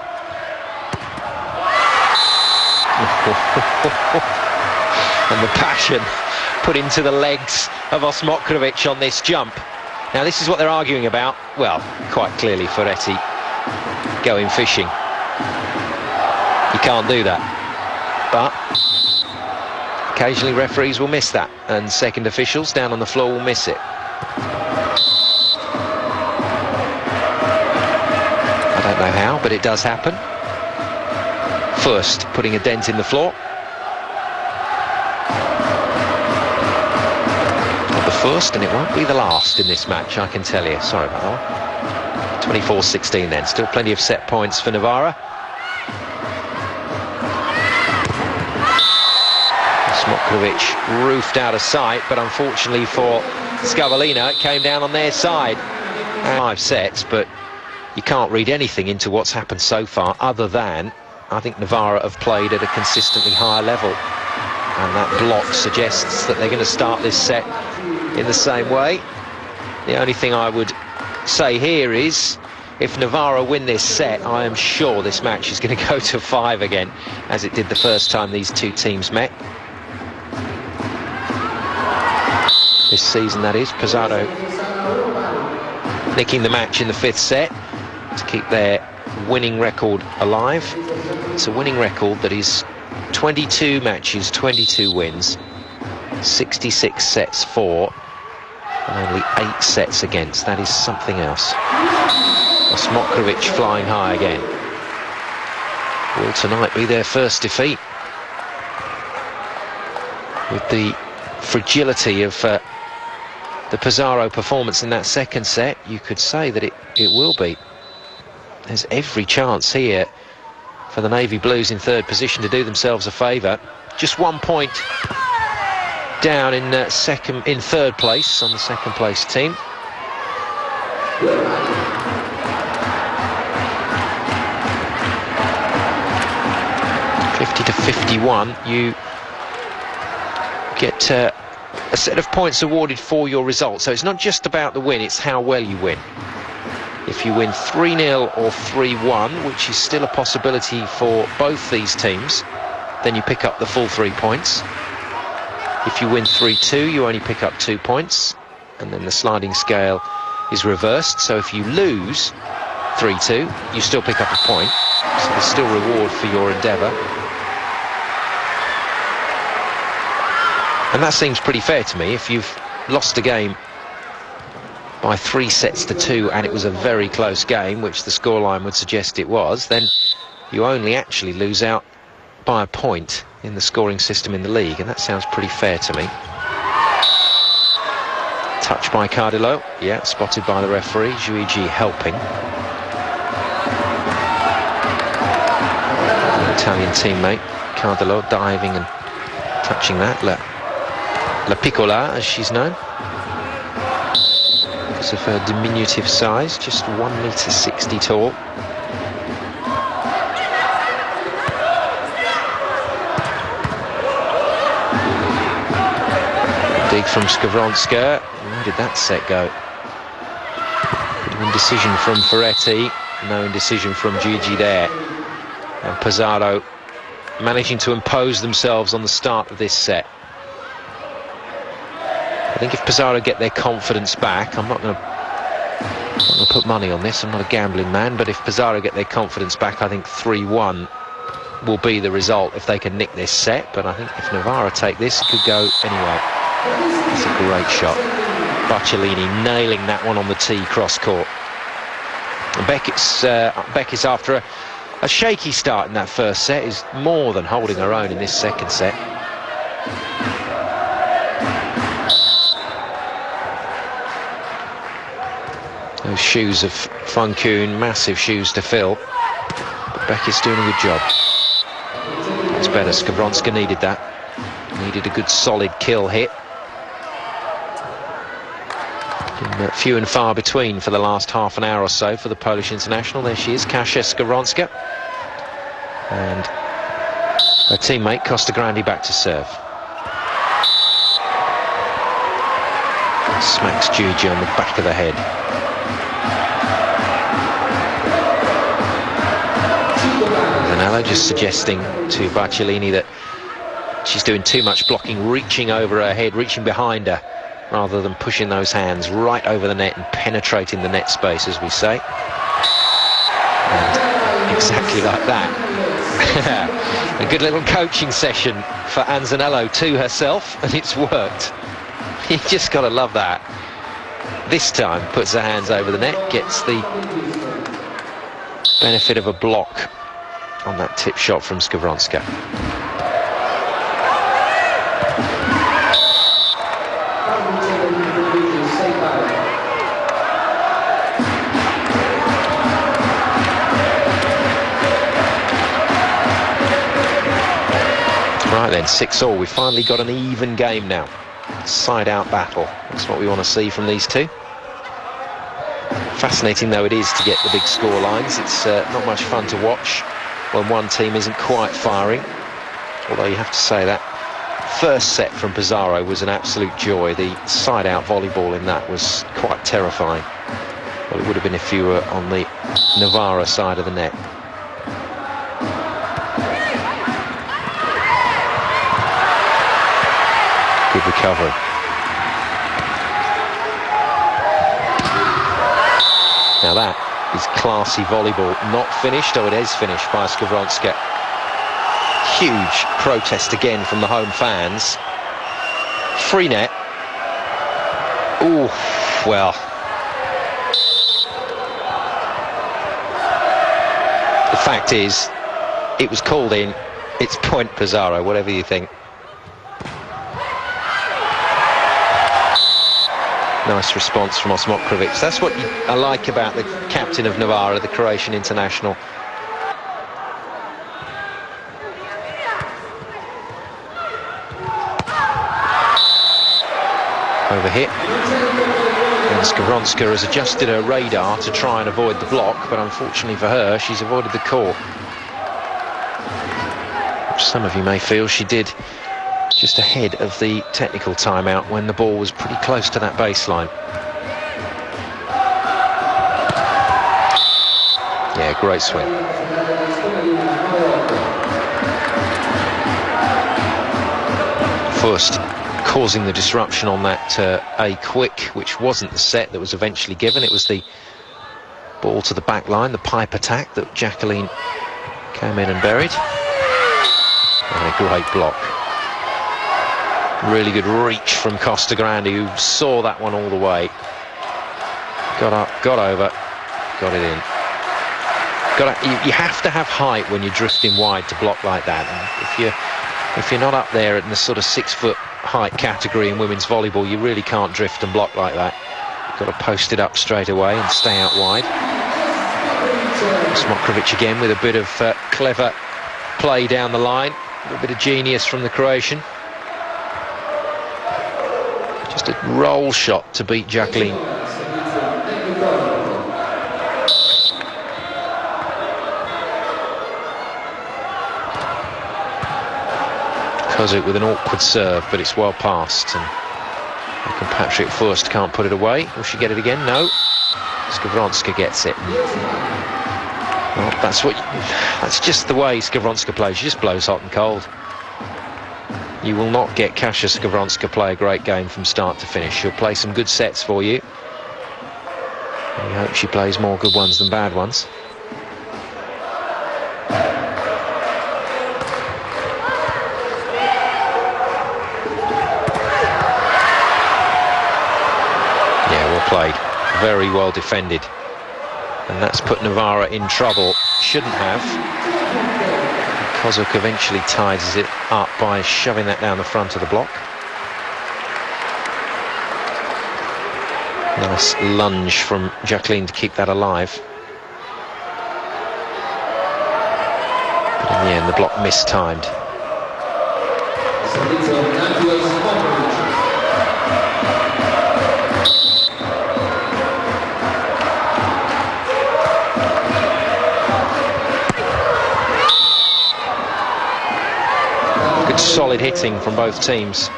A: And the passion put into the legs of Osmokovic on this jump. Now this is what they're arguing about. Well, quite clearly Ferretti going fishing. You can't do that. But occasionally referees will miss that, and second officials down on the floor will miss it. I don't know how, but it does happen. First, putting a dent in the floor. Not the first, and it won't be the last in this match, I can tell you. Sorry about that one. 24-16 then. Still plenty of set points for Novara. Osmokovic roofed out of sight, but unfortunately for Scavolina, it came down on their side. 5 sets, but you can't read anything into what's happened so far other than I think Novara have played at a consistently higher level, and that block suggests that they're going to start this set in the same way. The only thing I would say here is, if Novara win this set, I am sure this match is going to go to 5 again, as it did the first time these two teams met. This season, that is. Pesaro nicking the match in the 5th set to keep their winning record alive. It's a winning record that is 22 matches, 22 wins, 66 sets for, and only 8 sets against. That is something else. Osmokovic flying high again. Will tonight be their first defeat? With the fragility of the Pesaro performance in that second set, you could say that it will be. There's every chance here for the Navy Blues in 3rd position to do themselves a favour. Just 1 point down in 3rd place on the 2nd place team. To 51, you get a set of points awarded for your result. So it's not just about the win, it's how well you win. If you win 3-0 or 3-1, which is still a possibility for both these teams, then you pick up the full 3 points. If you win 3-2, you only pick up 2 points, and then the sliding scale is reversed. So if you lose 3-2, you still pick up a point. So there's still reward for your endeavour. And that seems pretty fair to me. If you've lost a game by 3-2 and it was a very close game, which the scoreline would suggest it was, then you only actually lose out by a point in the scoring system in the league, and that sounds pretty fair to me. Touch by Cardillo. Yeah, spotted by the referee. Giuigi helping. Italian teammate Cardillo diving and touching that. La Piccola, as she's known, because of her diminutive size, just 1.60 meters tall. Dig from Skowronska. Where did that set go? Bit of indecision from Ferretti. No indecision from Gigi there. And Pesaro managing to impose themselves on the start of this set. I think if Pesaro get their confidence back, I'm not going to put money on this, I'm not a gambling man, but if Pesaro get their confidence back, I think 3-1 will be the result if they can nick this set. But I think if Novara take this, it could go anywhere. It's a great shot. Baccilini nailing that one on the tee cross court. And Beckis, after a shaky start in that first set, is more than holding her own in this second set. Those shoes of Funkun, massive shoes to fill. But Beckis doing a good job. It's better. Skowronska needed that. Needed a good solid kill hit. Few and far between for the last half an hour or so for the Polish international. There she is, Kasia Skowronska. And her teammate Costagrande back to serve. Smacks Giugi on the back of the head. Zanello just suggesting to Baccilini that she's doing too much blocking, reaching over her head, reaching behind her, rather than pushing those hands right over the net and penetrating the net space, as we say. And exactly like that. A good little coaching session for Anzanello to herself, and it's worked. You just got to love that. This time puts her hands over the net, gets the benefit of a block on that tip shot from Skowronska. Right then, 6-all. We've finally got an even game now. Side-out battle. That's what we want to see from these two. Fascinating though it is to get the big score lines. It's not much fun to watch when one team isn't quite firing. Although you have to say that first set from Pesaro was an absolute joy. The side-out volleyball in that was quite terrifying. Well, it would have been if you were on the Novara side of the net. Good recovery. Now that is classy volleyball. Not finished. Oh, it is finished by Skowronska. Huge protest again from the home fans. Free net. Ooh, well. The fact is, it was called in. It's point Pesaro, whatever you think. Nice response from Osmokrovic. That's what I like about the captain of Novara, the Croatian international. Over hit. And Skowronska has adjusted her radar to try and avoid the block, but unfortunately for her, she's avoided the core. Which some of you may feel she did just ahead of the technical timeout when the ball was pretty close to that baseline. Yeah, great swing. First causing the disruption on that A quick, which wasn't the set that was eventually given. It was the ball to the back line, the pipe attack that Jacqueline came in and buried. And a great block. Really good reach from Costagrande, who saw that one all the way. Got up, got over, got it in. You have to have height when you're drifting wide to block like that. And if you're not up there in the sort of 6 foot height category in women's volleyball. You really can't drift and block like that. You've got to post it up straight away and stay out wide. Smokrovic again with a bit of clever play down the line. A bit of genius from the Croatian. Just a roll shot to beat Jacqueline. Kozik with an awkward serve, but it's well passed, and her compatriot first can't put it away. Will she get it again? No. Skowronska gets it. Well, that's just the way Skowronska plays. She just blows hot and cold. You will not get Kasia Skowronska play a great game from start to finish. She'll play some good sets for you. And you hope she plays more good ones than bad ones. Played very well defended, and that's put Novara in trouble. Shouldn't have. Kozuk eventually ties it up by shoving that down the front of the block. Nice lunge from Jacqueline to keep that alive, but in the end the block mistimed. Solid hitting from both teams.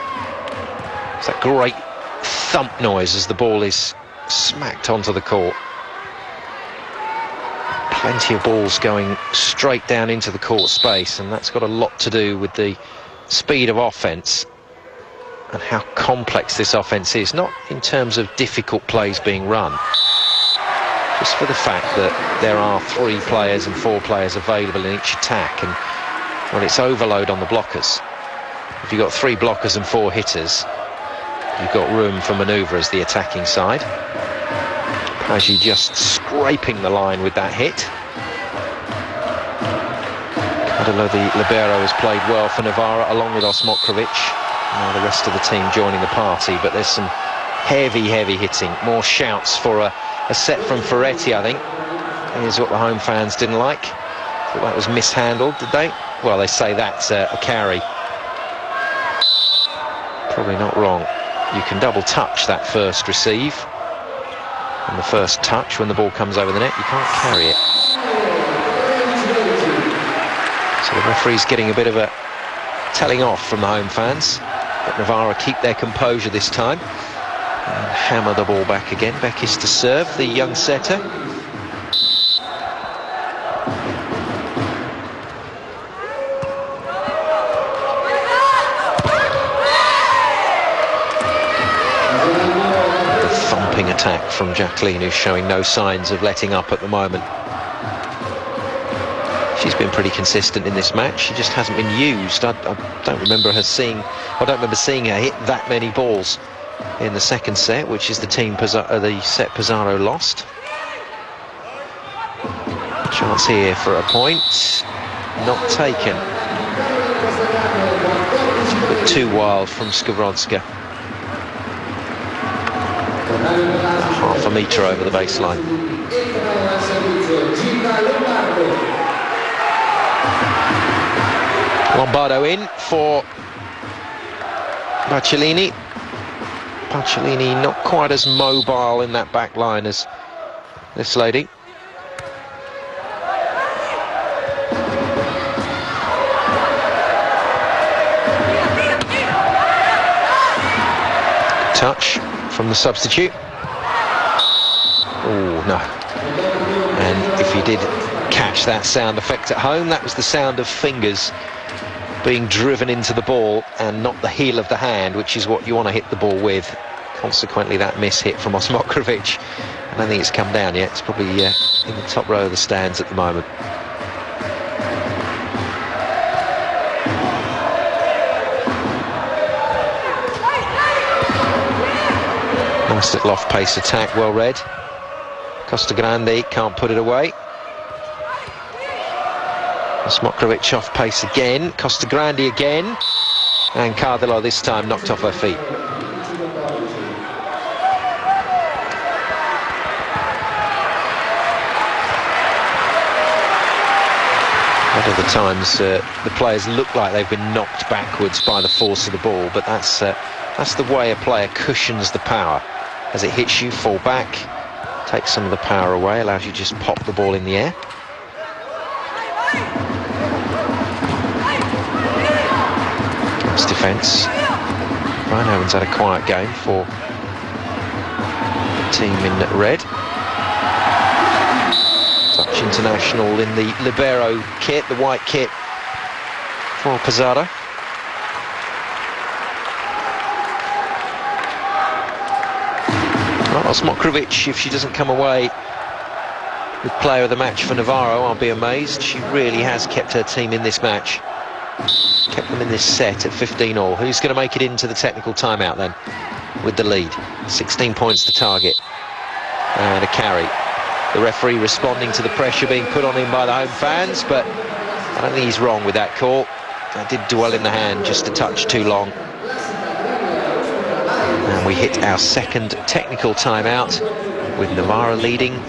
A: It's that great thump noise as the ball is smacked onto the court. Plenty of balls going straight down into the court space, and that's got a lot to do with the speed of offence and how complex this offence is, not in terms of difficult plays being run, just for the fact that there are 3 players and 4 players available in each attack, and well, it's overload on the blockers. If you've got 3 blockers and 4 hitters, you've got room for manoeuvre as the attacking side. Paggi just scraping the line with that hit. Kadalo, the libero, has played well for Novara, along with Osmokrovic. Now the rest of the team joining the party, but there's some heavy hitting. More shouts for a set from Ferretti, I think. Here's what the home fans didn't like. Thought that was mishandled, did they? Well, they say that's a carry. Probably not wrong. You can double touch that first receive, and the first touch when the ball comes over the net, you can't carry it. So the referee's getting a bit of a telling off from the home fans, but Novara keep their composure this time and hammer the ball back again. Bekis to serve, the young setter. Attack from Jacqueline, who's showing no signs of letting up at the moment. She's been pretty consistent in this match. She just hasn't been used. I don't remember her seeing her hit that many balls in the second set, which is the set Pesaro lost. Chance here for a point, not taken. But too wild from Skowronska. Half a metre over the baseline. Lombardo in for Pacciolini. Pacciolini not quite as mobile in that back line as this lady. Touch from the substitute. Oh, no. And if you did catch that sound effect at home, that was the sound of fingers being driven into the ball and not the heel of the hand, which is what you want to hit the ball with. Consequently, that miss hit from Osmokrovic. I don't think it's come down yet. It's probably in the top row of the stands at the moment. Nice little off-pace attack, well read. Costagrande can't put it away. Osmokrovic off-pace again. Costagrande again. And Cardillo this time knocked off her feet. A lot of the times the players look like they've been knocked backwards by the force of the ball, but that's the way a player cushions the power. As it hits you, fall back, takes some of the power away, allows you to just pop the ball in the air. Nice defence. Ryan Owens had a quiet game for the team in red. Dutch international in the libero kit, the white kit for Pesaro. Well, Smokrovic, if she doesn't come away with player of the match for Navarro, I'll be amazed. She really has kept her team in this match. Kept them in this set at 15-all. Who's going to make it into the technical timeout then with the lead? 16 points to target. And a carry. The referee responding to the pressure being put on him by the home fans, but I don't think he's wrong with that call. That did dwell in the hand just a touch too long. And we hit our second technical timeout with Novara leading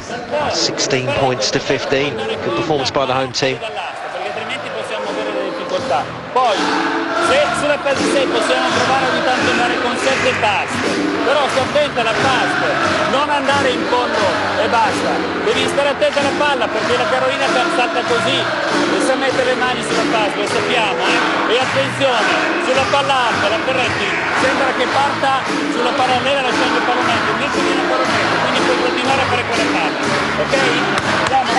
A: 16 points to 15. Good performance by the home team.
B: Poi, se sulla palla di 6 possiamo provare ogni tanto andare con 7 paste, però sta attenta alla paste, non andare in fondo e basta. Devi stare attenta alla palla perché la Carolina salta così e sa mettere le mani sulla paste, lo sappiamo, E attenzione, sulla palla alta, la Ferretti sembra che parta sulla parallela lasciando il pallonetto, invece viene a pallonetto, quindi puoi continuare a fare quella palla, ok? Andiamo.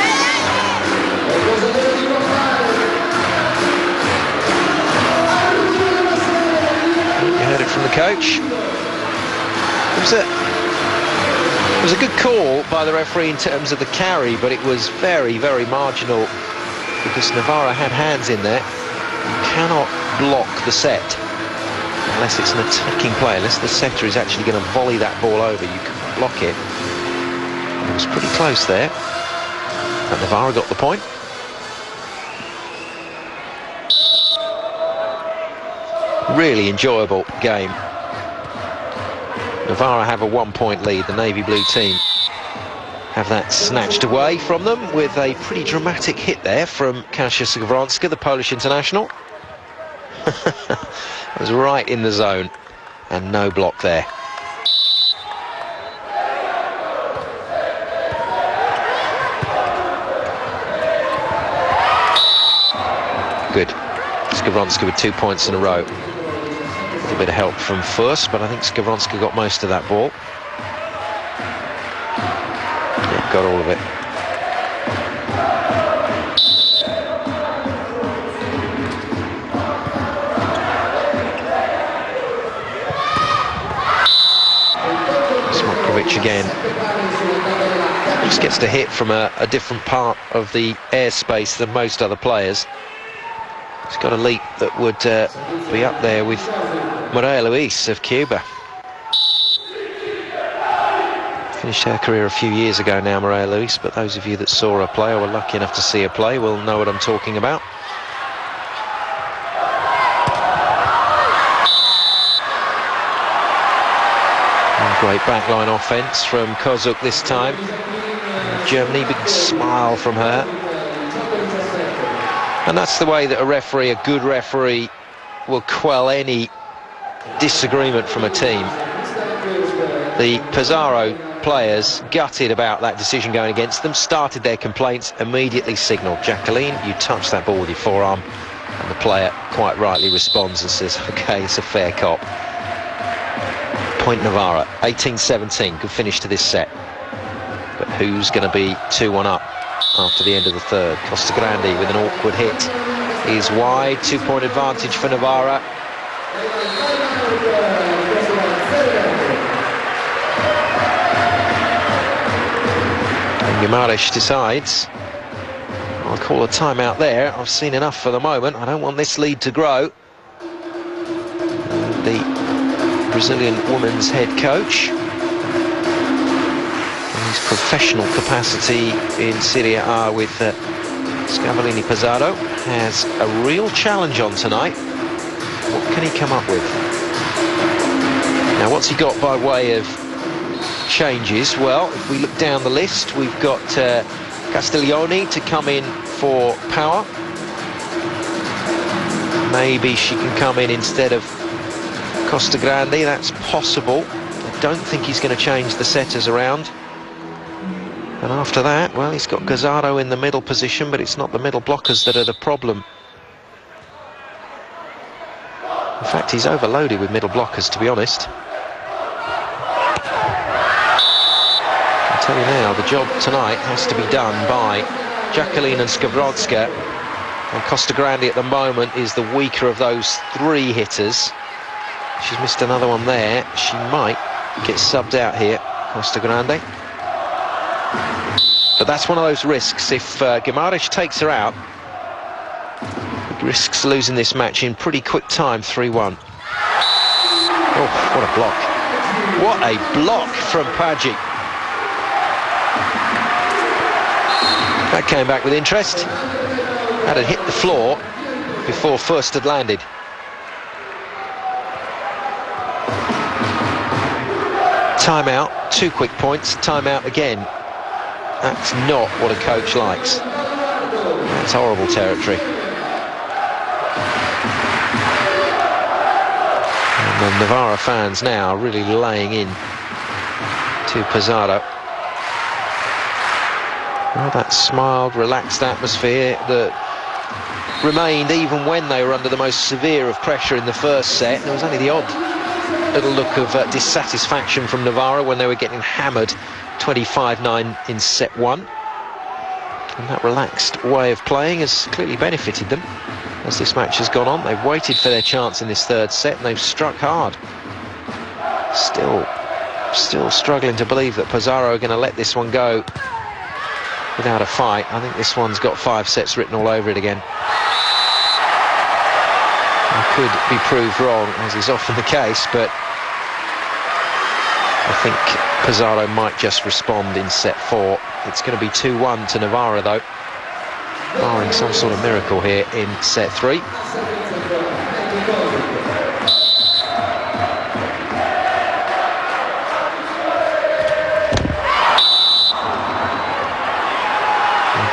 A: You heard it from the coach. It was a good call by the referee in terms of the carry, but it was very, very marginal because Novara had hands in there. You cannot block the set unless it's an attacking play, unless the setter is actually going to volley that ball over. You can't block it. It was pretty close there. And Novara got the point. Really enjoyable game. Novara have a 1-point lead. The navy blue team have that snatched away from them with a pretty dramatic hit there from Kasia Skowronska, the Polish international. It was right in the zone and no block there. Good. Skowronska with 2 points in a row. A bit of help from Fuss, but I think Skowronska got most of that ball. Yeah, got all of it. Smokrovic again. Just gets to hit from a different part of the airspace than most other players. He's got a leap that would be up there with Maria Luis of Cuba. Finished her career a few years ago now, Maria Luis, but those of you that saw her play or were lucky enough to see her play will know what I'm talking about. And great backline offence from Kozuk this time. Germany, big smile from her. And that's the way that a referee, a good referee, will quell any disagreement from a team. The Pesaro players, gutted about that decision going against them, started their complaints, immediately signalled, Jacqueline, you touched that ball with your forearm, and the player quite rightly responds and says, okay, it's a fair cop. Point Novara, 18-17, good finish to this set. But who's going to be 2-1 up after the end of the third? Costa Grande with an awkward hit is wide, 2-point advantage for Novara. And Guimaraes decides, I'll call a timeout there. I've seen enough for the moment. I don't want this lead to grow. The Brazilian women's head coach, in his professional capacity in Serie A with Pesaro, has a real challenge on tonight. What can he come up with? Now, what's he got by way of changes? Well, if we look down the list, we've got Castiglioni to come in for Power. Maybe she can come in instead of Costagrande, that's possible. I don't think he's going to change the setters around. And after that, well, he's got Pesaro in the middle position, but it's not the middle blockers that are the problem. In fact, he's overloaded with middle blockers, to be honest. I'll tell you now, the job tonight has to be done by Jacqueline and Skowronska. And Costagrande at the moment is the weaker of those three hitters. She's missed another one there. She might get subbed out here, Costagrande. But that's one of those risks. If Guimaraes takes her out, it risks losing this match in pretty quick time, 3-1. Oh, what a block. What a block from Paggi. That came back with interest. That had hit the floor before first had landed. Timeout, 2 quick points, timeout again. That's not what a coach likes. That's horrible territory. And the Novara fans now really laying in to Pesaro. Well, that smiled, relaxed atmosphere that remained even when they were under the most severe of pressure in the first set. There was only the odd little look of dissatisfaction from Novara when they were getting hammered 25-9 in set 1. And that relaxed way of playing has clearly benefited them as this match has gone on. They've waited for their chance in this third set and they've struck hard. Still struggling to believe that Pesaro are going to let this one go without a fight. I think this one's got 5 sets written all over it again. I could be proved wrong, as is often the case, but I think Pesaro might just respond in set 4. It's going to be 2-1 to Novara, though, barring some sort of miracle here in set 3.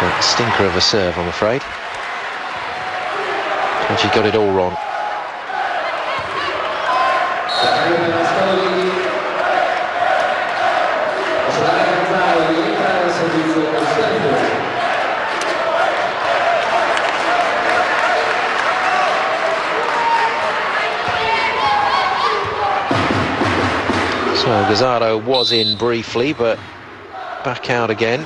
A: A stinker of a serve, I'm afraid. And she got it all wrong. So Pesaro was in briefly, but back out again.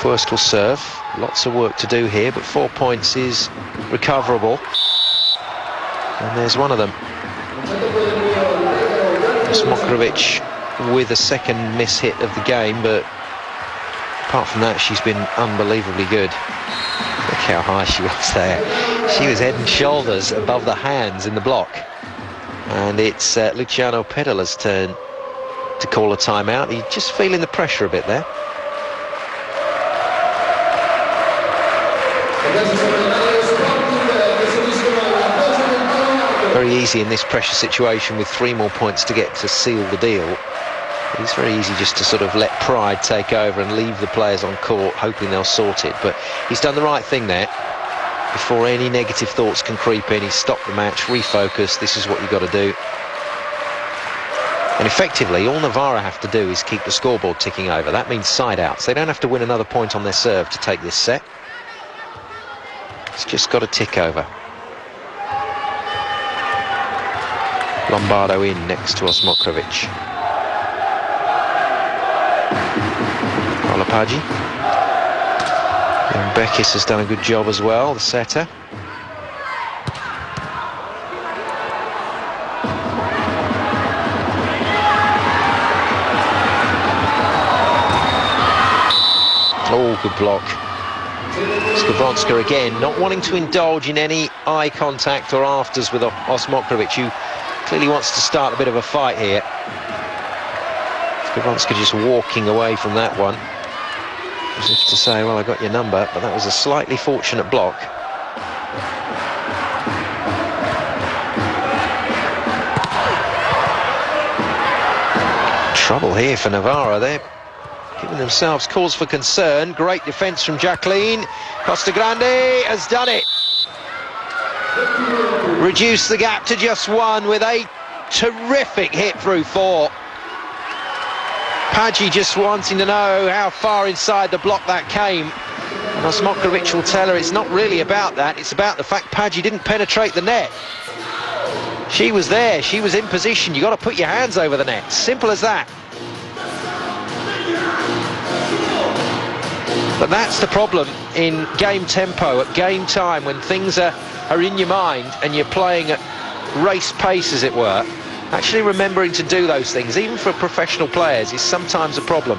A: First will serve. Lots of work to do here, but 4 points is recoverable. And there's one of them. Smokrovic with a second miss hit of the game, but apart from that, she's been unbelievably good. Look how high she was there. She was head and shoulders above the hands in the block. And it's Luciano Pedala's turn to call a timeout. He's just feeling the pressure a bit there. Very easy in this pressure situation with 3 more points to get to seal the deal. It's very easy just to sort of let pride take over and leave the players on court hoping they'll sort it. But he's done the right thing there. Before any negative thoughts can creep in, he's stopped the match, refocused. This is what you've got to do. And effectively, all Novara have to do is keep the scoreboard ticking over. That means side outs. They don't have to win another point on their serve to take this set. It's just got to tick over. Lombardo in next to Osmokrovic. Paggi. And Bekis has done a good job as well, the setter. Oh, good block. Skowronska again, not wanting to indulge in any eye contact or afters with Osmokrovic, who clearly wants to start a bit of a fight here. Skowronska just walking away from that one, as if to say, well, I got your number, but that was a slightly fortunate block. Trouble here for Novara. They're giving themselves cause for concern. Great defence from Jacqueline. Costagrande has done it. Reduced the gap to just one with a terrific hit through four. Paggi just wanting to know how far inside the block that came. And Osmokrovic will tell her it's not really about that. It's about the fact Paggi didn't penetrate the net. She was there. She was in position. You've got to put your hands over the net. Simple as that. But that's the problem in game tempo, at game time, when things are in your mind and you're playing at race pace, as it were. Actually remembering to do those things, even for professional players, is sometimes a problem.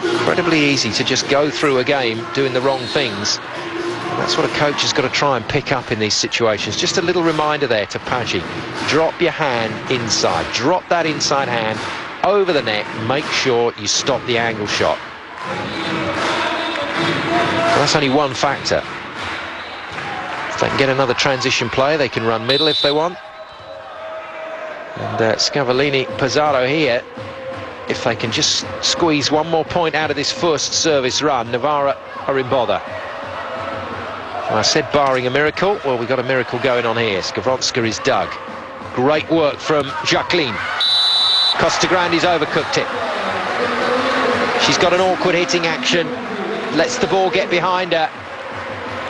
A: Incredibly easy to just go through a game doing the wrong things. And that's what a coach has got to try and pick up in these situations. Just a little reminder there to Paggi. Drop your hand inside. Drop that inside hand over the net. Make sure you stop the angle shot. Well, that's only one factor. If they can get another transition player, they can run middle if they want. And Scavolini, Pesaro here, if they can just squeeze one more point out of this first service run, Novara are in bother. Well, I said barring a miracle. Well, we've got a miracle going on here. Skavronska is dug. Great work from Jacqueline. Costagrande's overcooked it. She's got an awkward hitting action, lets the ball get behind her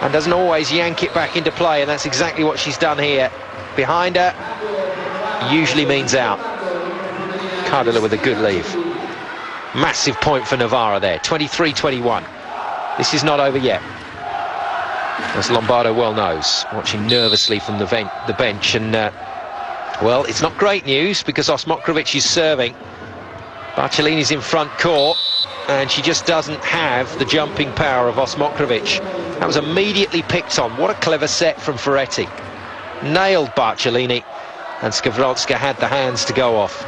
A: and doesn't always yank it back into play, and that's exactly what she's done here. Behind her usually means out. Cardilla with a good leave. Massive point for Novara there, 23-21. This is not over yet, as Lombardo well knows, watching nervously from the bench. And well, it's not great news because Osmokrovic is serving. Barcellini's in front court, and she just doesn't have the jumping power of Osmokrovic. That was immediately picked on. What a clever set from Ferretti. Nailed Barcellini, and Skavronska had the hands to go off.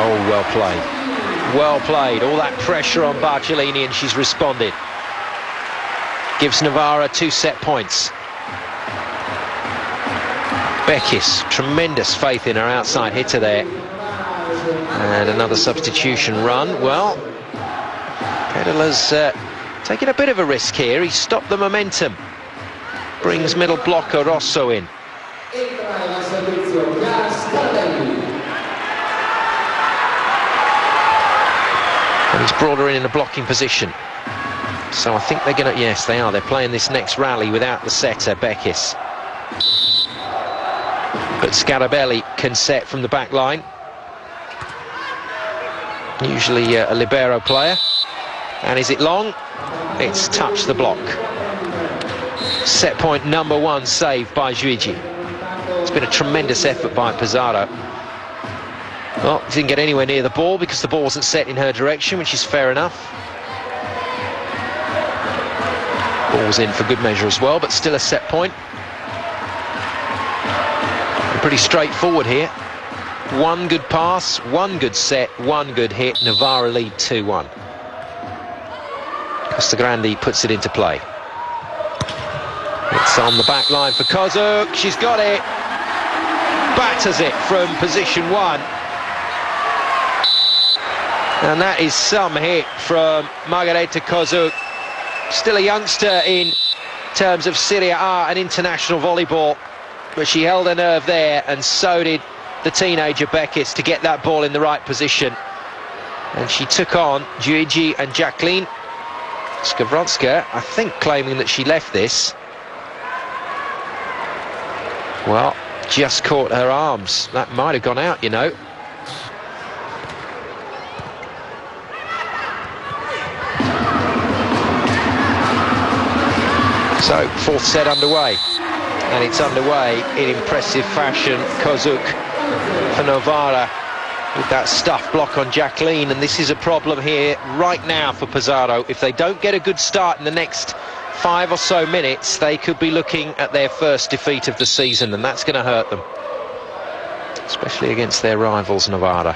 A: Oh, well played. Well played. All that pressure on Barcellini, and she's responded. Gives Novara 2 set points. Bekis, tremendous faith in her outside hitter there. And another substitution run. Well, Pedala's taking a bit of a risk here. He stopped the momentum. Brings middle blocker Rosso in. And he's brought her in a blocking position. So I think they're going to... Yes, they are. They're playing this next rally without the setter, Bekis. But Scarabelli can set from the back line. Usually a libero player. And is it long? It's touched the block. Set point number 1 saved by Giuigi. It's been a tremendous effort by Pesaro. Well, didn't get anywhere near the ball because the ball wasn't set in her direction, which is fair enough. Ball's in for good measure as well, but still a set point. And pretty straightforward here. One good pass, one good set, one good hit. Novara lead 2-1. Costagrande puts it into play. It's on the back line for Kozuk. She's got it. Batters it from position 1. And that is some hit from Margareta Kozuk. Still a youngster in terms of Serie A and international volleyball, but she held her nerve there, and so did the teenager Bekis to get that ball in the right position. And she took on Giuigi and Jacqueline. Skavronska, I think, claiming that she left this. Well, just caught her arms. That might have gone out, you know. So, 4th set underway, and it's underway in impressive fashion. Kozuk for Novara with that stuff block on Jacqueline, and this is a problem here right now for Pesaro. If they don't get a good start in the next 5 or so minutes, they could be looking at their first defeat of the season, and that's going to hurt them, especially against their rivals, Novara.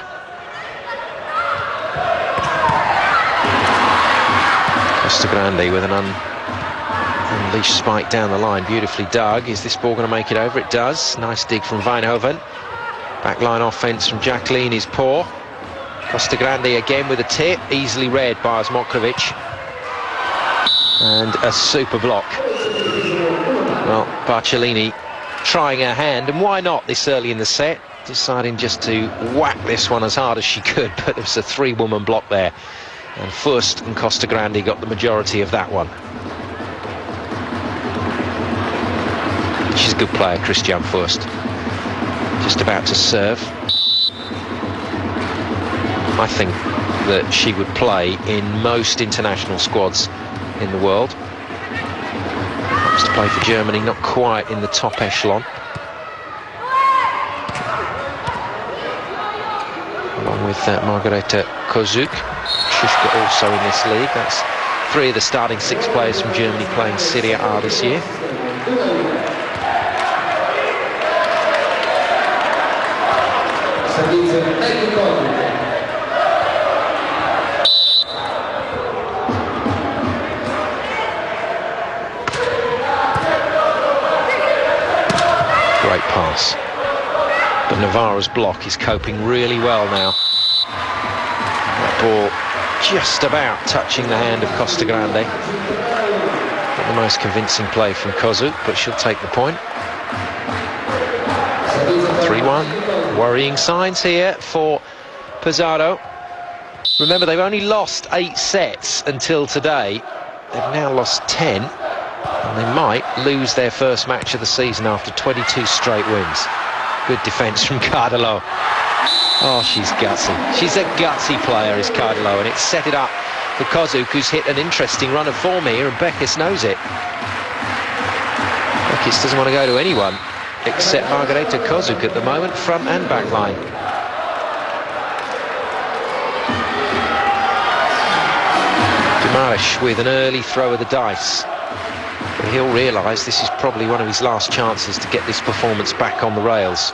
A: Costa Grande with an unleashed spike down the line, beautifully dug. Is this ball going to make it over? It does. Nice dig from Wijnhoven. Backline offence from Jacqueline is poor. Costa Grande again with a tip, easily read by Osmokovic. And a super block. Well, Barcellini trying her hand, and why not this early in the set? Deciding just to whack this one as hard as she could, but there was a three-woman block there. And Fust and Costa Grande got the majority of that one. She's a good player, Christian Fust. Just about to serve. I think that she would play in most international squads in the world. Wants to play for Germany, not quite in the top echelon. Along with Margareta Kozuk. Schuschke also in this league. That's three of the starting six players from Germany playing Serie A this year. Great pass. But Novara's block is coping really well now. That ball just about touching the hand of Costa Grande. Not the most convincing play from Kozuk, but she'll take the point. 3-1. Worrying signs here for Pesaro. Remember, they've only lost 8 sets until today. They've now lost 10. And they might lose their first match of the season after 22 straight wins. Good defence from Cardillo. Oh, she's gutsy. She's a gutsy player, is Cardillo, and it's set it up for Kozuk, who's hit an interesting run of form here, and Bekis knows it. Bekis doesn't want to go to anyone except Margareta Kozuk at the moment, front and back line. Guimaraes with an early throw of the dice. But he'll realise this is probably one of his last chances to get this performance back on the rails.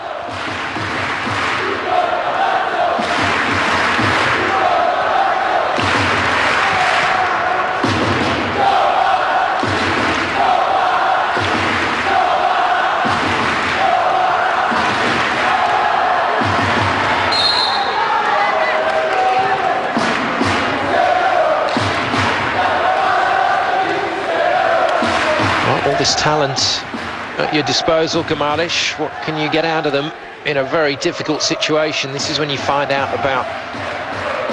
A: All this talent at your disposal, Guimaraes. What can you get out of them in a very difficult situation? This is when you find out about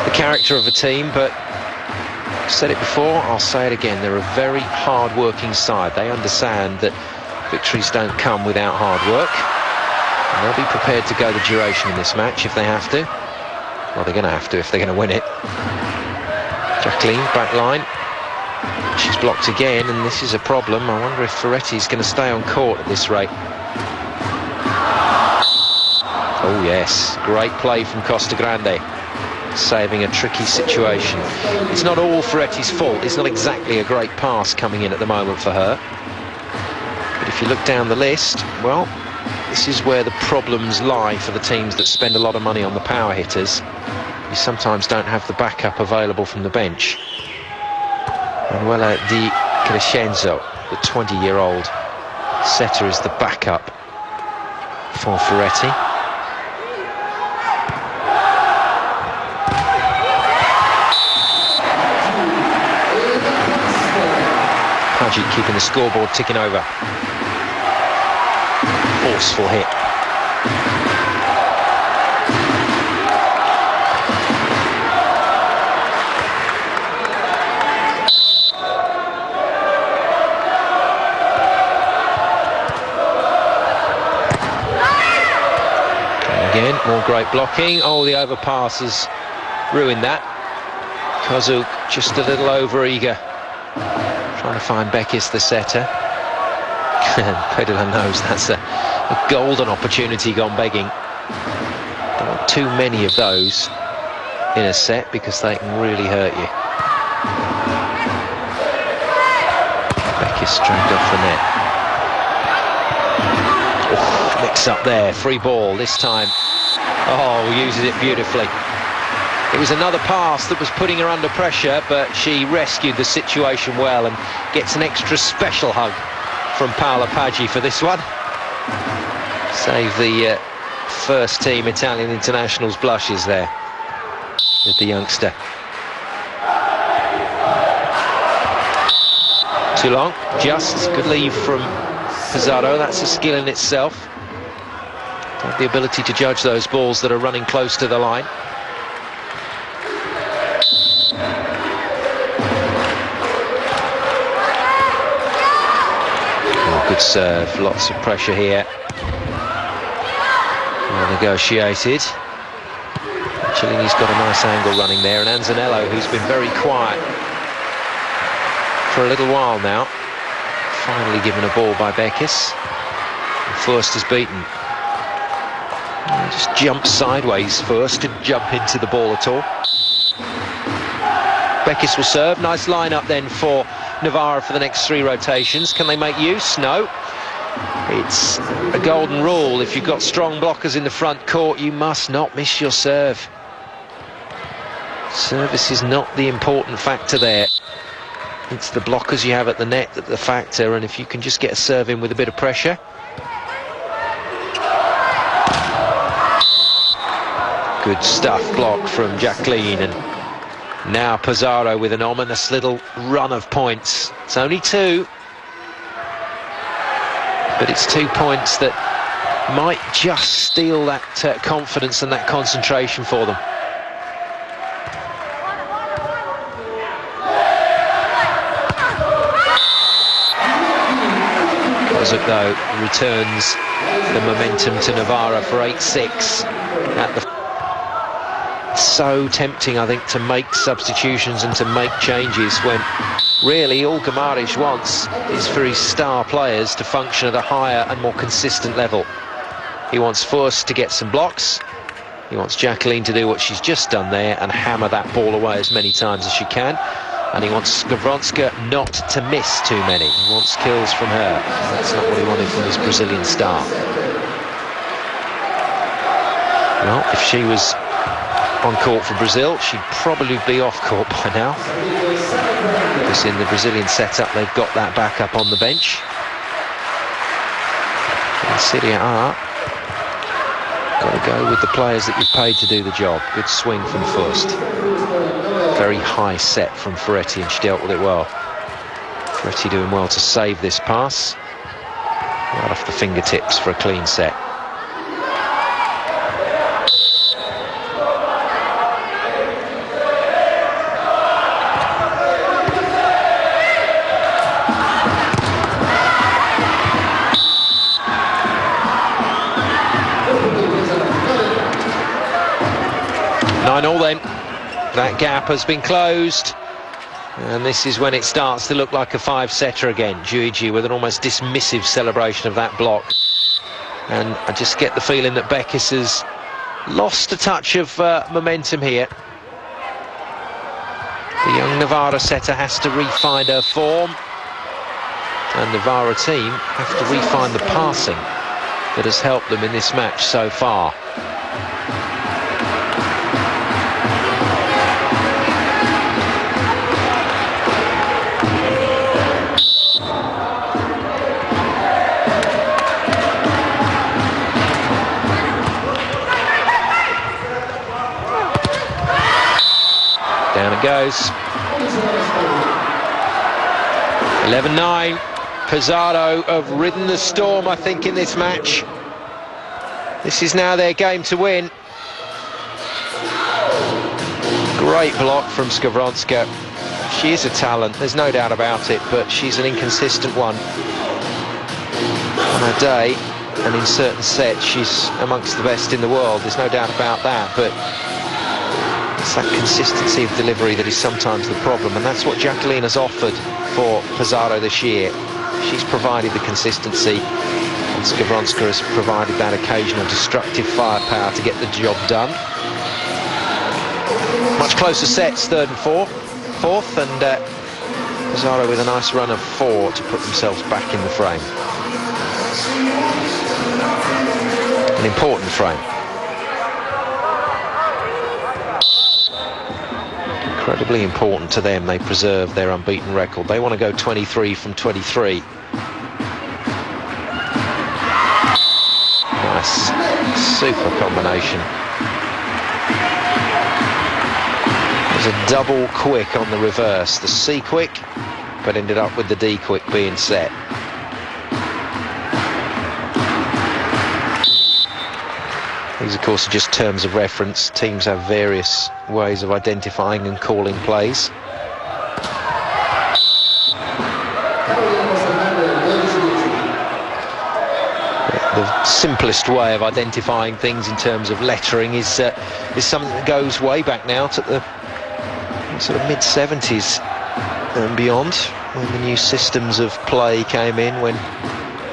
A: the character of a team, but I've said it before, I'll say it again, they're a very hard-working side. They understand that victories don't come without hard work, and they'll be prepared to go the duration in this match if they have to. Well, they're going to have to if they're going to win it. Jacqueline, back line. She's blocked again, and this is a problem. I wonder if Ferretti's going to stay on court at this rate. Oh yes, great play from Costa Grande, saving a tricky situation. It's not all Ferretti's fault. It's not exactly a great pass coming in at the moment for her. But if you look down the list, well, this is where the problems lie for the teams that spend a lot of money on the power hitters. You sometimes don't have the backup available from the bench. Manuela Di Crescenzo, the 20-year-old setter, is the backup for Ferretti. Paggi keeping the scoreboard ticking over. Forceful hit. Again, more great blocking. Oh, the overpass has ruined that. Kozuk just a little over-eager, trying to find Bekis, the setter. Pedala knows that's a golden opportunity gone begging. Don't want too many of those in a set because they can really hurt you. Bekis dragged off the net. Mix up there, free ball this time. Oh, uses it beautifully. It was another pass that was putting her under pressure, but she rescued the situation well and gets an extra special hug from Paola Paggi for this one. Save the first team Italian internationals blushes there with the youngster. Too long, just good leave from Pesaro. That's a skill in itself. Have the ability to judge those balls that are running close to the line. Oh, good serve, lots of pressure here. Well negotiated. Cellini's got a nice angle running there, and Anzanello, who's been very quiet for a little while now, finally given a ball by Beckis. First is beaten. He just jumps sideways first, didn't jump into the ball at all. Beckis will serve. Nice line-up then for Novara for the next 3 rotations. Can they make use? No. It's a golden rule. If you've got strong blockers in the front court, you must not miss your serve. Service is not the important factor there. It's the blockers you have at the net that the factor, and if you can just get a serve in with a bit of pressure. Good stuff, block from Jacqueline, and now Pesaro with an ominous little run of points. It's only 2, but it's 2 points that might just steal that confidence and that concentration for them. Though returns the momentum to Novara for 8-6 at the... So tempting, I think, to make substitutions and to make changes when really all Guimaraes wants is for his star players to function at a higher and more consistent level. He wants Furst to get some blocks. He wants Jacqueline to do what she's just done there and hammer that ball away as many times as she can. And he wants Skowronska not to miss too many. He wants kills from her. That's not what he wanted from his Brazilian star. Well, if she was on court for Brazil, she'd probably be off court by now. Because in the Brazilian setup, they've got that backup on the bench. And Serie A, got to go with the players that you've paid to do the job. Good swing from first. Very high set from Ferretti, and she dealt with it well. Ferretti doing well to save this pass. Right off the fingertips for a clean set. Nine all then. That gap has been closed, and this is when it starts to look like a 5-setter again. Giugi with an almost dismissive celebration of that block, and I just get the feeling that Beckis has lost a touch of momentum here. The young Novara setter has to refine her form, and Novara team have to refine the passing that has helped them in this match so far. Down it goes. 11-9. Pesaro have ridden the storm, I think, in this match. This is now their game to win. Great block from Skowronska. She is a talent, there's no doubt about it, but she's an inconsistent one. On her day, and in certain sets, she's amongst the best in the world, there's no doubt about that, but it's that consistency of delivery that is sometimes the problem, and that's what Jacqueline has offered for Pesaro this year. She's provided the consistency, and Skowronska has provided that occasional destructive firepower to get the job done. Much closer sets, third and fourth, and Pesaro with a nice run of 4 to put themselves back in the frame. An important frame. Incredibly important to them they preserve their unbeaten record. They want to go 23 from 23. Nice, super combination. There's a double quick on the reverse, the C quick, but ended up with the D quick being set. These, of course, are just terms of reference. Teams have various ways of identifying and calling plays. The simplest way of identifying things in terms of lettering is something that goes way back now to the sort of mid-70s and beyond, when the new systems of play came in, when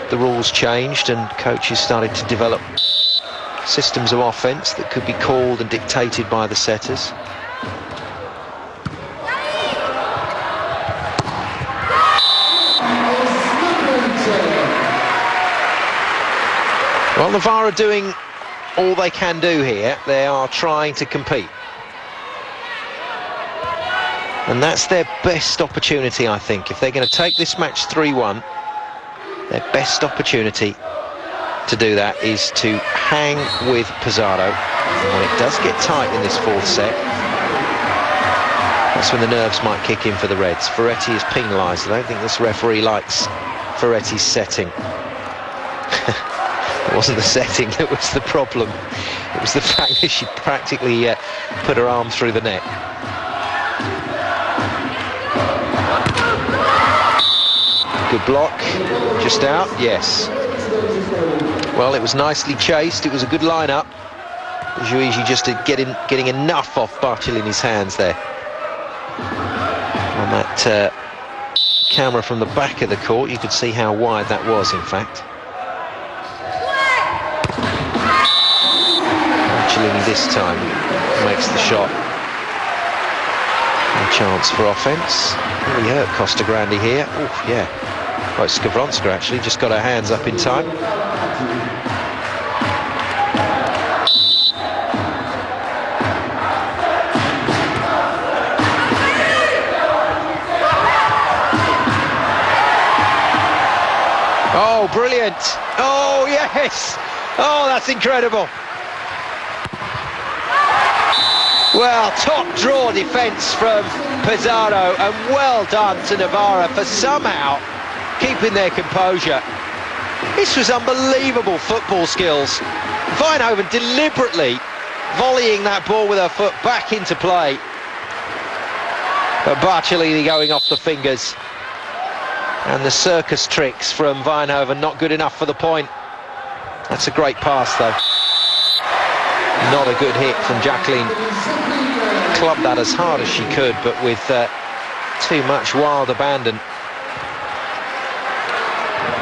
A: the rules changed and coaches started to develop systems of offence that could be called and dictated by the setters. Well, Novara are doing all they can do here. They are trying to compete. And that's their best opportunity, I think. If they're going to take this match 3-1, their best opportunity to do that is to hang with Pesaro. And when it does get tight in this fourth set, that's when the nerves might kick in for the Reds. Ferretti is penalised. I don't think this referee likes Ferretti's setting. It wasn't the setting that was the problem. It was the fact that she practically put her arm through the net. Good block, just out, yes. Well, it was nicely chased, it was a good line-up. Juigi just getting enough off Barcellini's hands there. On that camera from the back of the court, you could see how wide that was, in fact. Barcellini this time makes the shot. A chance for offence. Really hurt Costa Grande here. Oh, yeah. Well, Skavronska actually just got her hands up in time. Oh, brilliant. Oh, yes. Oh, that's incredible. Well, top draw defence from Pesaro, and well done to Novara for somehow keeping their composure. This was unbelievable football skills. Wijnhoven deliberately volleying that ball with her foot back into play. But Barcellini going off the fingers. And the circus tricks from Wijnhoven not good enough for the point. That's a great pass though. Not a good hit from Jacqueline. Clubbed that as hard as she could, but with too much wild abandon.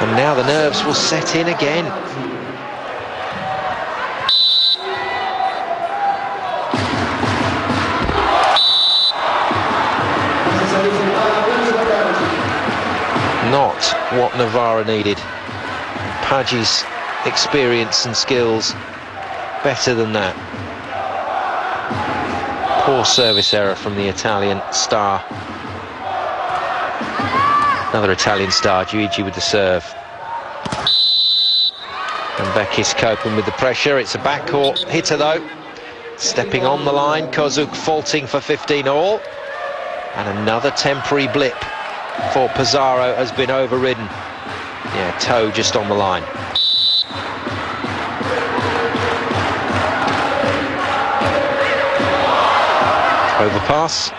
A: And now the nerves will set in again. Not what Novara needed. Paggi's experience and skills better than that. Poor service error from the Italian star. Another Italian star, Giuigi with the serve. And Bekis coping with the pressure. It's a backcourt hitter though. Stepping on the line, Kozuk faulting for 15 all. And another temporary blip for Pesaro has been overridden. Yeah, toe just on the line. Overpass.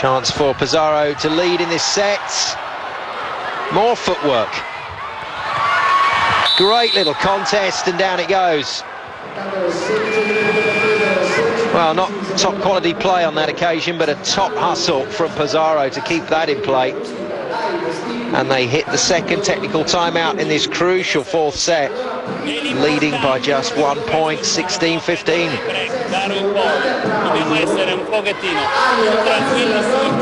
A: Chance for Pesaro to lead in this set. More footwork. Great little contest, and down it goes. Well, not top quality play on that occasion, but a top hustle from Pesaro to keep that in play. And they hit the second technical timeout in this crucial fourth set, leading by just 1 point, 16-15.
B: Dobbiamo essere un pochettino più tranquilli sul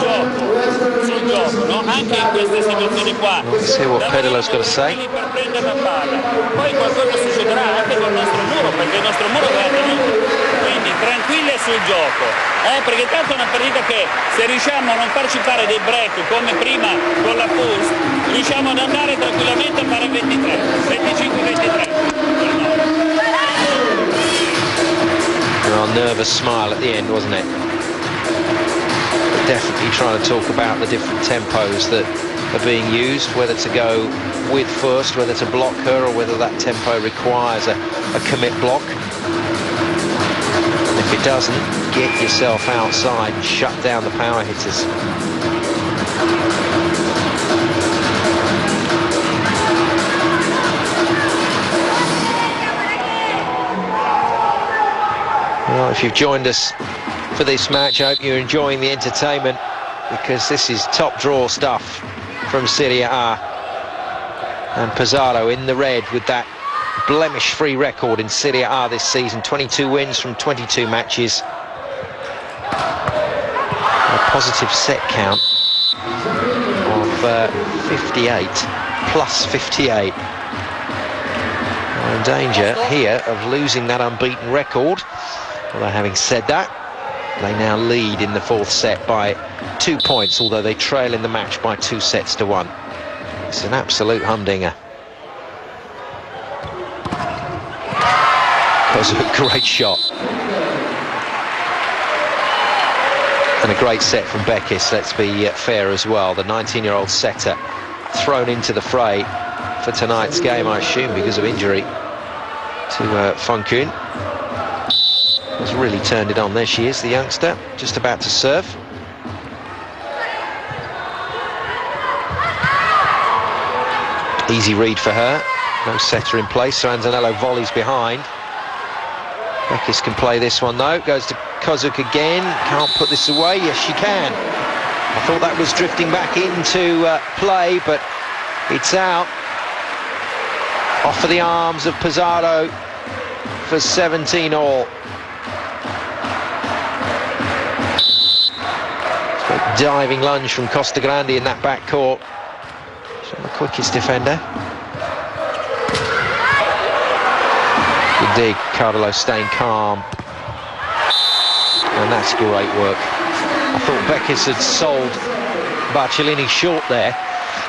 B: gioco, no? Anche in queste situazioni qua.
A: Let's hear what Pedalo's got to say.
B: Per prendere la palla. Poi qualcosa succederà anche col nostro muro, perché il nostro muro va tenuto. Quindi tranquille sul gioco, perché tanto è una partita che se riusciamo a non farci fare dei break come prima con la Pulse, riusciamo ad andare tranquillamente a fare 23, 25-23.
A: A nervous smile at the end, wasn't it? But definitely trying to talk about the different tempos that are being used, whether to go with first, whether to block her, or whether that tempo requires a commit block. And if it doesn't, get yourself outside and shut down the power hitters. Well, if you've joined us for this match, I hope you're enjoying the entertainment, because this is top draw stuff from Serie A. And Pesaro in the red with that blemish-free record in Serie A this season. 22 wins from 22 matches. A positive set count of 58, plus 58. In danger here of losing that unbeaten record. Although having said that, they now lead in the fourth set by 2 points, although they trail in the match by 2-1. It's an absolute humdinger. That was a great shot. And a great set from Bekis, let's be fair as well. The 19-year-old setter thrown into the fray for tonight's game, I assume, because of injury to Funkun. Has really turned it on. There she is, the youngster, just about to serve. Easy read for her. No setter in place, so Anzanello volleys behind. Bekis can play this one though. Goes to Kozuk again. Can't put this away. Yes, she can. I thought that was drifting back into play, but it's out. Off for the arms of Pesaro for 17-all. Diving lunge from Costa Grande in that back court. She's not the quickest defender. Good dig, Cardillo staying calm. And that's great work. I thought Bekis had sold Barcellini short there.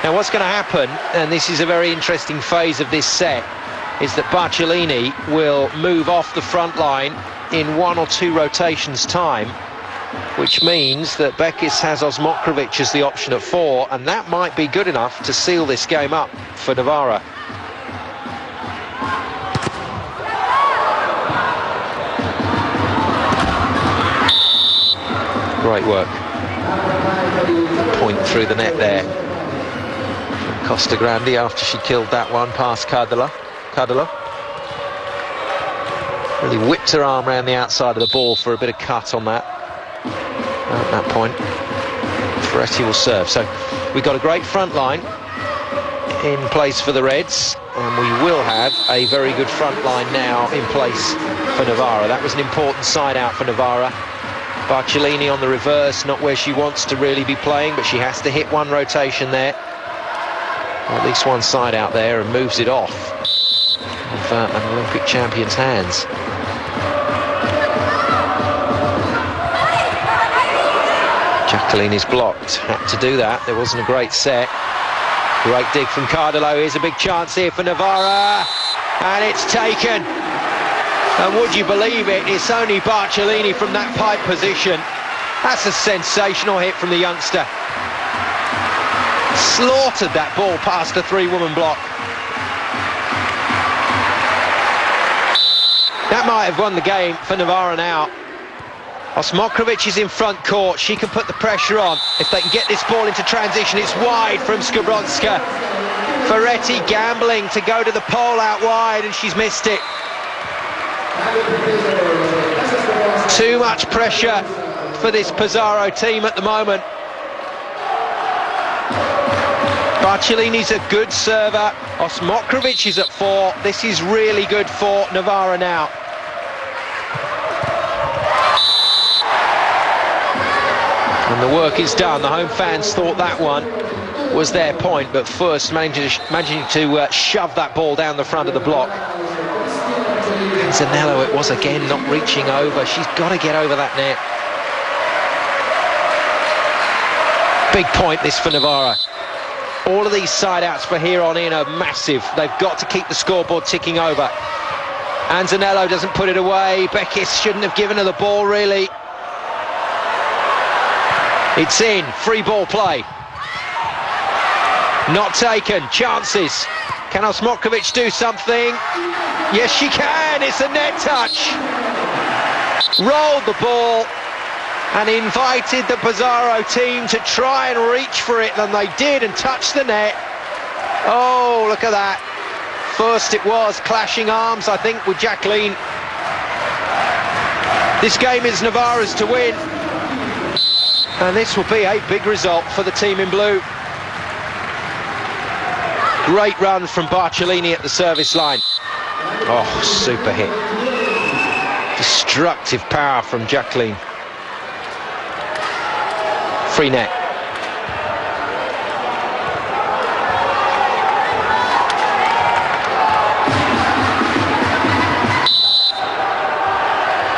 A: Now what's going to happen, and this is a very interesting phase of this set, is that Barcellini will move off the front line in 1 or 2 rotations time, which means that Bekis has Osmokrovic as the option at 4, and that might be good enough to seal this game up for Novara. Great work. Point through the net there from Costa Grande after she killed that one past Cardillo. Really whipped her arm around the outside of the ball for a bit of cut on that. At that point, Ferretti will serve. So we've got a great front line in place for the Reds, and we will have a very good front line now in place for Novara. That was an important side out for Novara. Barcellini on the reverse, not where she wants to really be playing, but she has to hit one rotation there, or at least one side out there, and moves it off of an Olympic champion's hands. Jacqueline's blocked, had to do that. There wasn't a great set. Great dig from Cardillo. Here's a big chance here for Novara, and it's taken. And would you believe it, it's only Barcellini from that pipe position. That's a sensational hit from the youngster. Slaughtered that ball past a 3-woman block. That might have won the game for Novara now. Osmokrovic is in front court. She can put the pressure on. If they can get this ball into transition, it's wide from Skabronska. Ferretti gambling to go to the pole out wide, and she's missed it. Too much pressure for this Pesaro team at the moment. Barcellini's a good server. Osmokrovic is at 4. This is really good for Novara now. And the work is done. The home fans thought that one was their point, but first managing to shove that ball down the front of the block. Zanello, it was again, not reaching over. She's got to get over that net. Big point this for Novara. All of these side-outs for here on in are massive. They've got to keep the scoreboard ticking over. And Zanello doesn't put it away. Beckis shouldn't have given her the ball, really. It's in. Free ball play. Not taken. Chances. Can Osmokovic do something? Yes, she can. It's a net touch. Rolled the ball and invited the Pesaro team to try and reach for it, and they did, and touched the net. Oh, look at that. First it was clashing arms, I think, with Jacqueline. This game is Novara's to win, and this will be a big result for the team in blue. Great run from Barcellini at the service line. Oh, super hit. Destructive power from Jacqueline. Free net.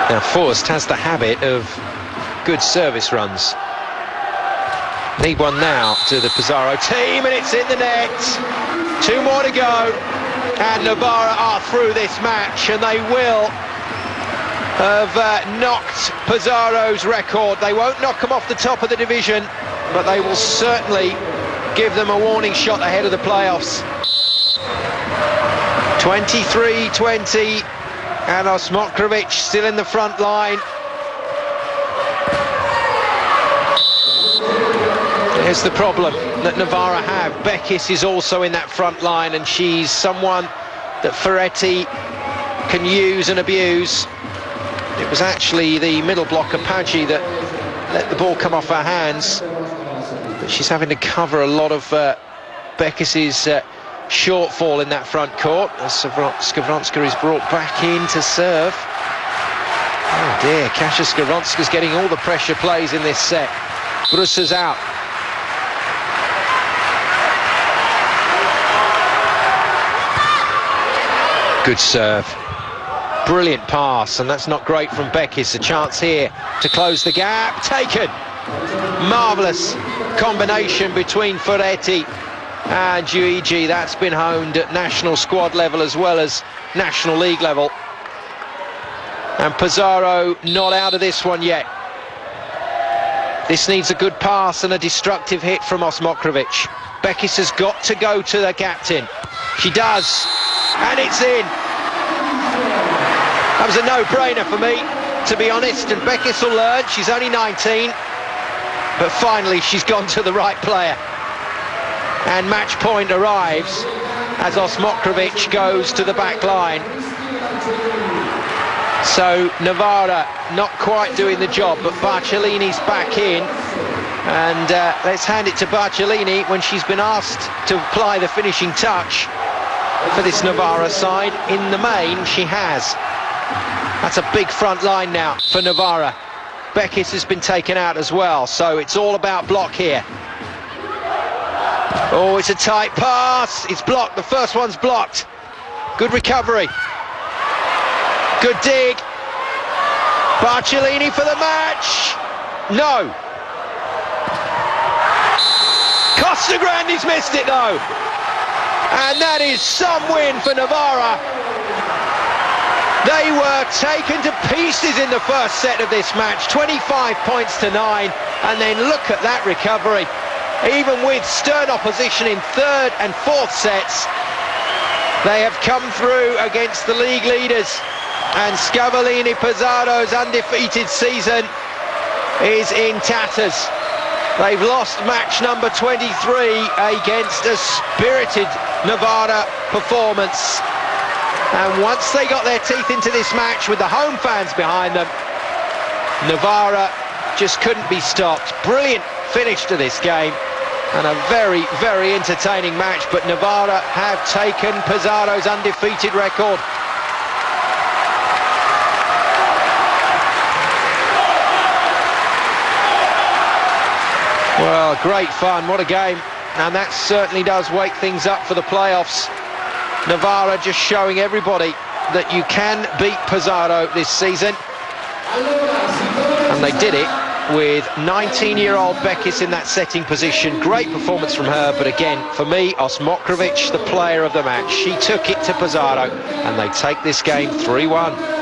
A: Now Forst has the habit of good service runs. Need one now to the Pesaro team, and it's in the net. 2 more to go, and Novara are through this match, and they will have knocked Pesaro's record. They won't knock them off the top of the division, but they will certainly give them a warning shot ahead of the playoffs. 23-20, and Osmokovic still in the front line. Here's the problem that Novara have. Beckis is also in that front line, and she's someone that Ferretti can use and abuse. It was actually the middle blocker, Paggi, that let the ball come off her hands. But she's having to cover a lot of Beckis's shortfall in that front court, as Skavronska is brought back in to serve. Oh dear, Kasia Skavronska's getting all the pressure plays in this set. Brusser's out. Good serve. Brilliant pass, and that's not great from Beckis. A chance here to close the gap. Taken. Marvellous combination between Ferretti and Giuigi. That's been honed at national squad level as well as national league level. And Pesaro not out of this one yet. This needs a good pass and a destructive hit from Osmokovic. Beckis has got to go to the captain. She does, and it's in. That was a no-brainer for me, to be honest, and Beckis will learn. She's only 19, but finally she's gone to the right player. And match point arrives as Osmokovic goes to the back line. So Novara not quite doing the job, but Barcellini's back in, and let's hand it to Barcellini when she's been asked to apply the finishing touch for this Novara side. In the main, she has. That's a big front line now for Novara. Beckis has been taken out as well, so it's all about block here. Oh, it's a tight pass. It's blocked. The first one's blocked. Good recovery. Good dig. Barcellini for the match. No. Costagrandi's missed it though. And that is some win for Novara. They were taken to pieces in the first set of this match, 25 points to 9, and then look at that recovery. Even with stern opposition in third and fourth sets, they have come through against the league leaders, and Scavolini Pesaro's undefeated season is in tatters. They've lost match number 23 against a spirited Novara performance. And once they got their teeth into this match with the home fans behind them, Novara just couldn't be stopped. Brilliant finish to this game, and a very, very entertaining match, but Novara have taken Pesaro's undefeated record. Well, great fun, what a game, and that certainly does wake things up for the playoffs. Novara just showing everybody that you can beat Pesaro this season. And they did it with 19-year-old Bekis in that setting position. Great performance from her, but again, for me, Osmokrovic, the player of the match. She took it to Pesaro, and they take this game 3-1.